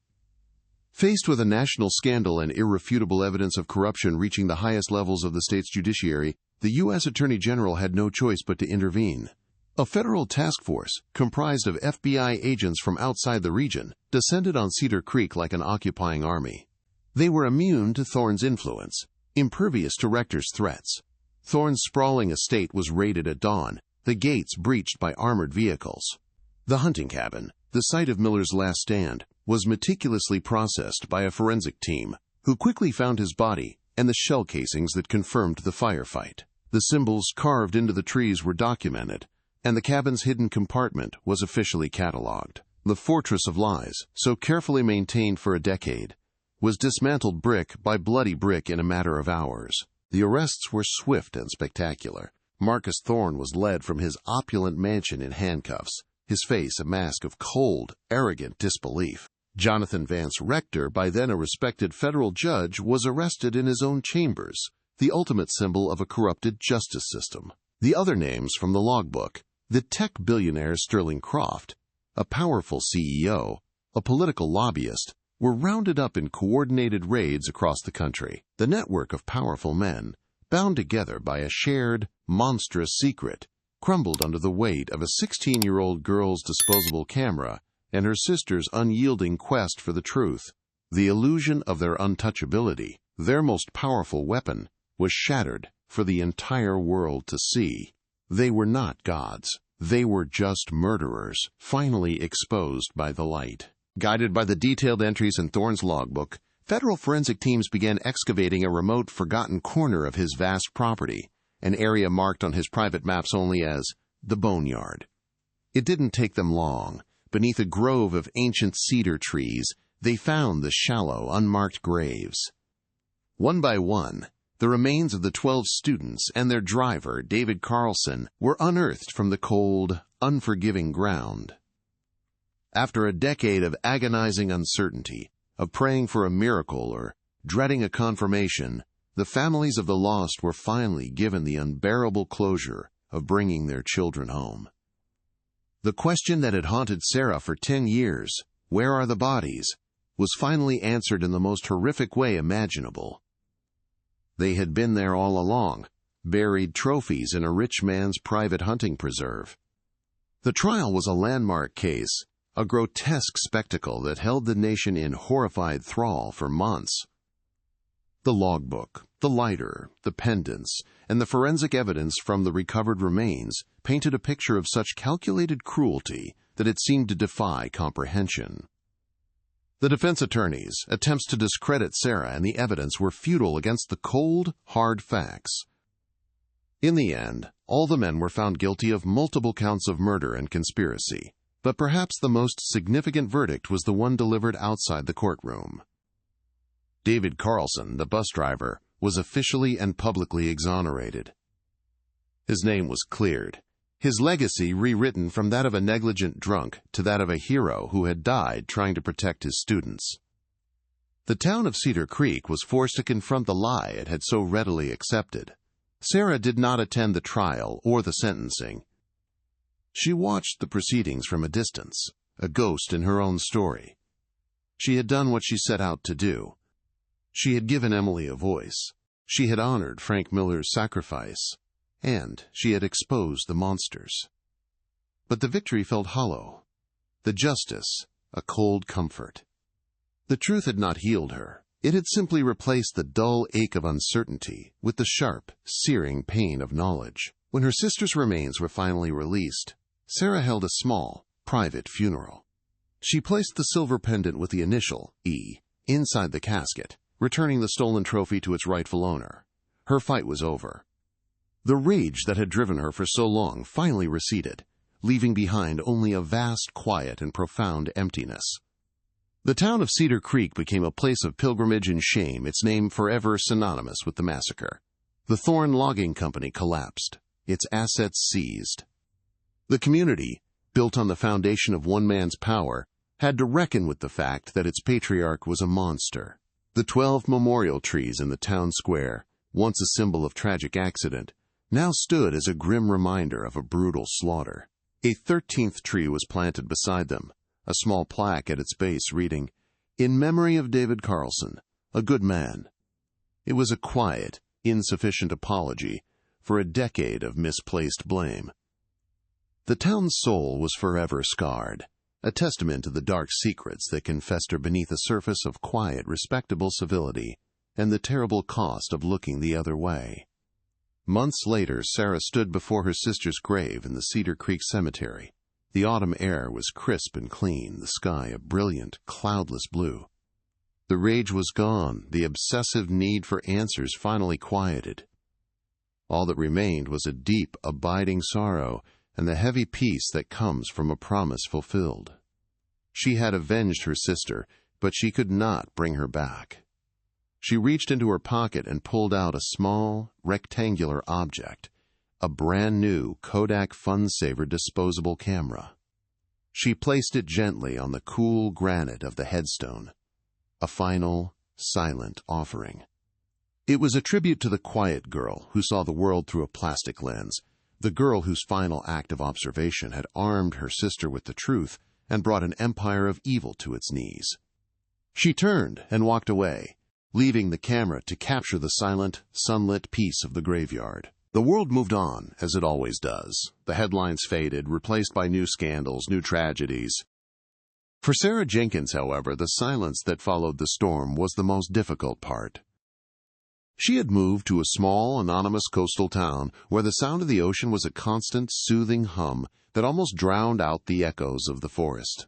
Faced with a national scandal and irrefutable evidence of corruption reaching the highest levels of the state's judiciary, the U.S. Attorney General had no choice but to intervene. A federal task force, comprised of FBI agents from outside the region, descended on Cedar Creek like an occupying army. They were immune to Thorne's influence, impervious to Rector's threats. Thorne's sprawling estate was raided at dawn, the gates breached by armored vehicles. The hunting cabin, the site of Miller's last stand, was meticulously processed by a forensic team, who quickly found his body and the shell casings that confirmed the firefight. The symbols carved into the trees were documented, and the cabin's hidden compartment was officially catalogued. The fortress of lies, so carefully maintained for a decade, was dismantled brick by bloody brick in a matter of hours. The arrests were swift and spectacular. Marcus Thorne was led from his opulent mansion in handcuffs, his face a mask of cold, arrogant disbelief. Jonathan Vance Rector, by then a respected federal judge, was arrested in his own chambers, the ultimate symbol of a corrupted justice system. The other names from the logbook: the tech billionaire Sterling Croft, a powerful CEO, a political lobbyist, were rounded up in coordinated raids across the country. The network of powerful men, bound together by a shared, monstrous secret, crumbled under the weight of a 16-year-old girl's disposable camera and her sister's unyielding quest for the truth. The illusion of their untouchability, their most powerful weapon, was shattered for the entire world to see. They were not gods. They were just murderers, finally exposed by the light. Guided by the detailed entries in Thorne's logbook, federal forensic teams began excavating a remote, forgotten corner of his vast property, an area marked on his private maps only as the Boneyard. It didn't take them long. Beneath a grove of ancient cedar trees, they found the shallow, unmarked graves. One by one, the remains of the 12 students and their driver, David Carlson, were unearthed from the cold, unforgiving ground. After a decade of agonizing uncertainty, of praying for a miracle or dreading a confirmation, the families of the lost were finally given the unbearable closure of bringing their children home. The question that had haunted Sarah for 10 years, "Where are the bodies?" was finally answered in the most horrific way imaginable. They had been there all along, buried trophies in a rich man's private hunting preserve. The trial was a landmark case, a grotesque spectacle that held the nation in horrified thrall for months. The logbook, the lighter, the pendants, and the forensic evidence from the recovered remains painted a picture of such calculated cruelty that it seemed to defy comprehension. The defense attorneys' attempts to discredit Sarah and the evidence were futile against the cold, hard facts. In the end, all the men were found guilty of multiple counts of murder and conspiracy, but perhaps the most significant verdict was the one delivered outside the courtroom. David Carlson, the bus driver, was officially and publicly exonerated. His name was cleared, his legacy rewritten from that of a negligent drunk to that of a hero who had died trying to protect his students. The town of Cedar Creek was forced to confront the lie it had so readily accepted. Sarah did not attend the trial or the sentencing. She watched the proceedings from a distance, a ghost in her own story. She had done what she set out to do. She had given Emily a voice. She had honored Frank Miller's sacrifice. And she had exposed the monsters. But the victory felt hollow. The justice, a cold comfort. The truth had not healed her. It had simply replaced the dull ache of uncertainty with the sharp, searing pain of knowledge. When her sister's remains were finally released, Sarah held a small, private funeral. She placed the silver pendant with the initial, E, inside the casket, returning the stolen trophy to its rightful owner. Her fight was over. The rage that had driven her for so long finally receded, leaving behind only a vast quiet and profound emptiness. The town of Cedar Creek became a place of pilgrimage and shame, its name forever synonymous with the massacre. The Thorne Logging Company collapsed, its assets seized. The community, built on the foundation of one man's power, had to reckon with the fact that its patriarch was a monster. The 12 memorial trees in the town square, once a symbol of tragic accident, now stood as a grim reminder of a brutal slaughter. A 13th tree was planted beside them, a small plaque at its base reading, "In memory of David Carlson, a good man." It was a quiet, insufficient apology for a decade of misplaced blame. The town's soul was forever scarred, a testament to the dark secrets that can fester beneath a surface of quiet, respectable civility, and the terrible cost of looking the other way. Months later, Sarah stood before her sister's grave in the Cedar Creek Cemetery. The autumn air was crisp and clean, the sky a brilliant, cloudless blue. The rage was gone, the obsessive need for answers finally quieted. All that remained was a deep, abiding sorrow and the heavy peace that comes from a promise fulfilled. She had avenged her sister, but she could not bring her back. She reached into her pocket and pulled out a small, rectangular object, a brand-new Kodak FunSaver disposable camera. She placed it gently on the cool granite of the headstone, a final, silent offering. It was a tribute to the quiet girl who saw the world through a plastic lens, the girl whose final act of observation had armed her sister with the truth and brought an empire of evil to its knees. She turned and walked away, leaving the camera to capture the silent, sunlit peace of the graveyard. The world moved on, as it always does. The headlines faded, replaced by new scandals, new tragedies. For Sarah Jenkins, however, the silence that followed the storm was the most difficult part. She had moved to a small, anonymous coastal town where the sound of the ocean was a constant, soothing hum that almost drowned out the echoes of the forest.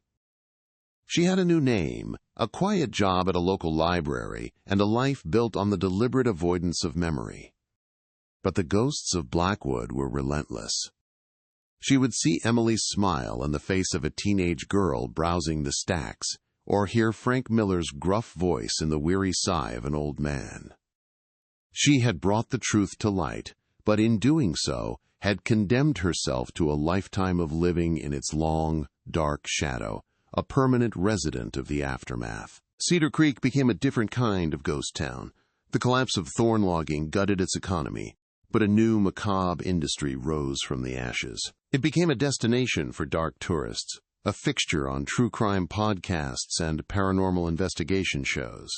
She had a new name, a quiet job at a local library, and a life built on the deliberate avoidance of memory. But the ghosts of Blackwood were relentless. She would see Emily's smile on the face of a teenage girl browsing the stacks, or hear Frank Miller's gruff voice in the weary sigh of an old man. She had brought the truth to light, but in doing so, had condemned herself to a lifetime of living in its long, dark shadow, a permanent resident of the aftermath. Cedar Creek became a different kind of ghost town. The collapse of thorn logging gutted its economy, but a new macabre industry rose from the ashes. It became a destination for dark tourists, a fixture on true crime podcasts and paranormal investigation shows.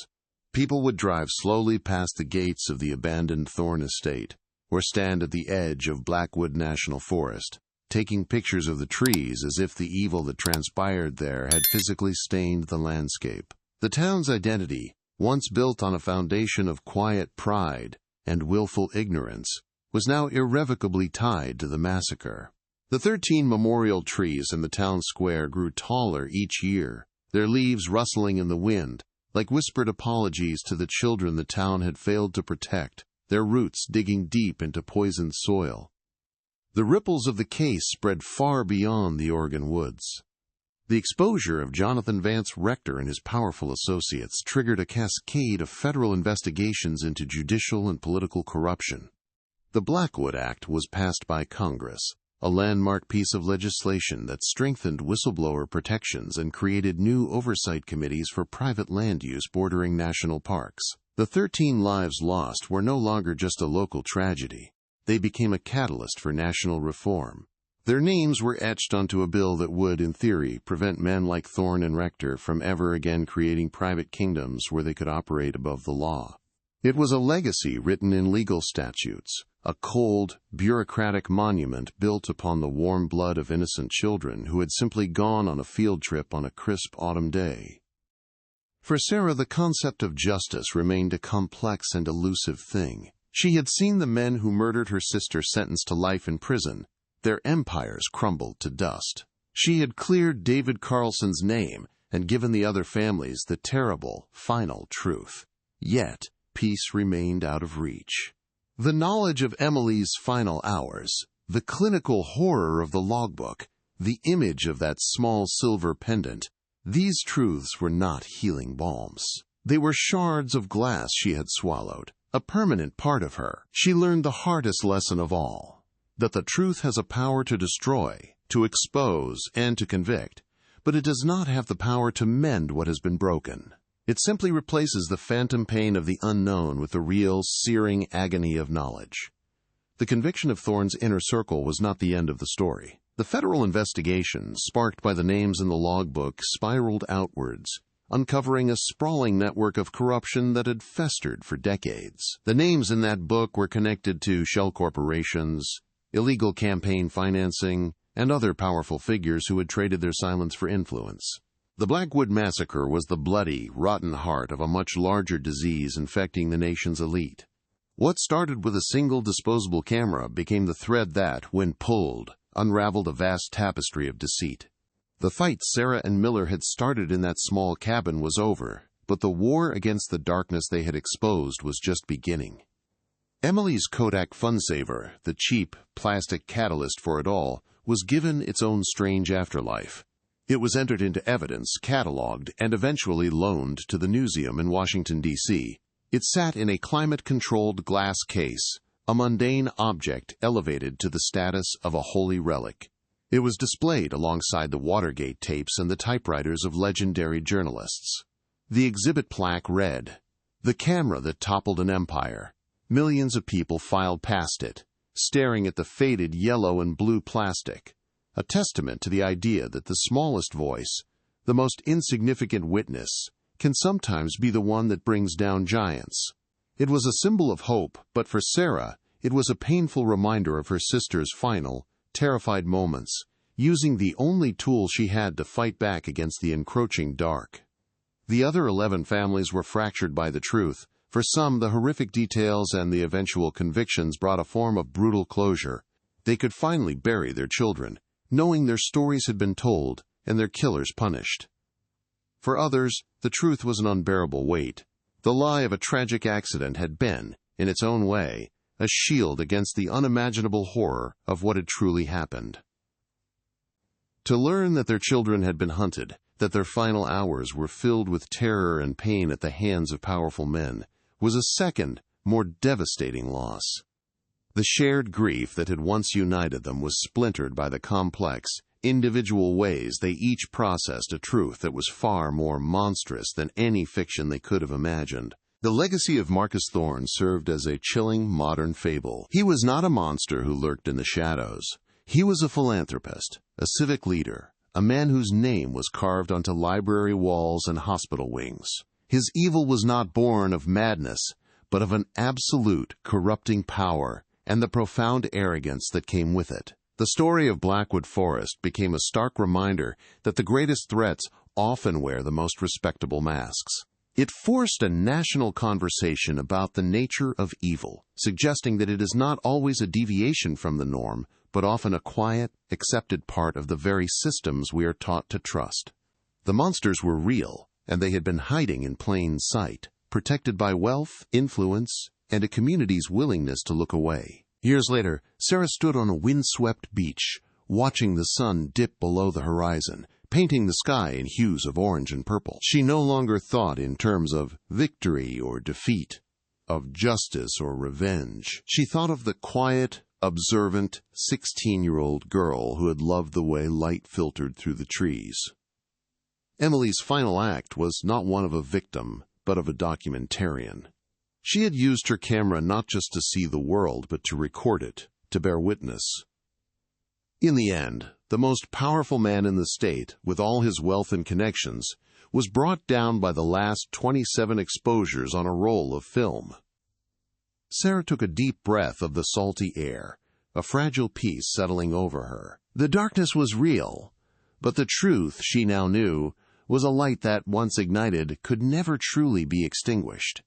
People would drive slowly past the gates of the abandoned Thorn estate, or stand at the edge of Blackwood National Forest, taking pictures of the trees as if the evil that transpired there had physically stained the landscape. The town's identity, once built on a foundation of quiet pride and willful ignorance, was now irrevocably tied to the massacre. The 13 memorial trees in the town square grew taller each year, their leaves rustling in the wind, like whispered apologies to the children the town had failed to protect, their roots digging deep into poisoned soil. The ripples of the case spread far beyond the Oregon woods. The exposure of Jonathan Vance Rector and his powerful associates triggered a cascade of federal investigations into judicial and political corruption. The Blackwood Act was passed by Congress, a landmark piece of legislation that strengthened whistleblower protections and created new oversight committees for private land use bordering national parks. The 13 lives lost were no longer just a local tragedy. They became a catalyst for national reform. Their names were etched onto a bill that would, in theory, prevent men like Thorn and Rector from ever again creating private kingdoms where they could operate above the law. It was a legacy written in legal statutes, a cold, bureaucratic monument built upon the warm blood of innocent children who had simply gone on a field trip on a crisp autumn day. For Sarah, the concept of justice remained a complex and elusive thing. She had seen the men who murdered her sister sentenced to life in prison. Their empires crumbled to dust. She had cleared David Carlson's name and given the other families the terrible, final truth. Yet, peace remained out of reach. The knowledge of Emily's final hours, the clinical horror of the logbook, the image of that small silver pendant, these truths were not healing balms. They were shards of glass she had swallowed, a permanent part of her. She learned the hardest lesson of all, that the truth has a power to destroy, to expose, and to convict, but it does not have the power to mend what has been broken. It simply replaces the phantom pain of the unknown with the real, searing agony of knowledge. The conviction of Thorn's inner circle was not the end of the story. The federal investigation, sparked by the names in the logbook, spiraled outwards, uncovering a sprawling network of corruption that had festered for decades. The names in that book were connected to shell corporations, illegal campaign financing, and other powerful figures who had traded their silence for influence. The Blackwood Massacre was the bloody, rotten heart of a much larger disease infecting the nation's elite. What started with a single disposable camera became the thread that, when pulled, unraveled a vast tapestry of deceit. The fight Sarah and Miller had started in that small cabin was over, but the war against the darkness they had exposed was just beginning. Emily's Kodak Funsaver, the cheap, plastic catalyst for it all, was given its own strange afterlife. It was entered into evidence, catalogued, and eventually loaned to the Newseum in Washington, D.C. It sat in a climate-controlled glass case, a mundane object elevated to the status of a holy relic. It was displayed alongside the Watergate tapes and the typewriters of legendary journalists. The exhibit plaque read, The camera that toppled an empire. Millions of people filed past it, staring at the faded yellow and blue plastic, a testament to the idea that the smallest voice, the most insignificant witness, can sometimes be the one that brings down giants. It was a symbol of hope, but for Sarah, it was a painful reminder of her sister's final, terrified moments, using the only tool she had to fight back against the encroaching dark. The other 11 families were fractured by the truth. For some, the horrific details and the eventual convictions brought a form of brutal closure. They could finally bury their children, knowing their stories had been told and their killers punished. For others, the truth was an unbearable weight. The lie of a tragic accident had been, in its own way, a shield against the unimaginable horror of what had truly happened. To learn that their children had been hunted, that their final hours were filled with terror and pain at the hands of powerful men, was a second, more devastating loss. The shared grief that had once united them was splintered by the complex, individual ways they each processed a truth that was far more monstrous than any fiction they could have imagined. The legacy of Marcus Thorne served as a chilling modern fable. He was not a monster who lurked in the shadows. He was a philanthropist, a civic leader, a man whose name was carved onto library walls and hospital wings. His evil was not born of madness, but of an absolute, corrupting power and the profound arrogance that came with it. The story of Blackwood Forest became a stark reminder that the greatest threats often wear the most respectable masks. It forced a national conversation about the nature of evil, suggesting that it is not always a deviation from the norm, but often a quiet, accepted part of the very systems we are taught to trust. The monsters were real, and they had been hiding in plain sight, protected by wealth, influence, and a community's willingness to look away. Years later, Sarah stood on a windswept beach, watching the sun dip below the horizon, painting the sky in hues of orange and purple. She no longer thought in terms of victory or defeat, of justice or revenge. She thought of the quiet, observant 16-year-old girl who had loved the way light filtered through the trees. Emily's final act was not one of a victim, but of a documentarian. She had used her camera not just to see the world, but to record it, to bear witness. In the end, the most powerful man in the state, with all his wealth and connections, was brought down by the last 27 exposures on a roll of film. Sarah took a deep breath of the salty air, a fragile peace settling over her. The darkness was real, but the truth, she now knew, was a light that, once ignited, could never truly be extinguished.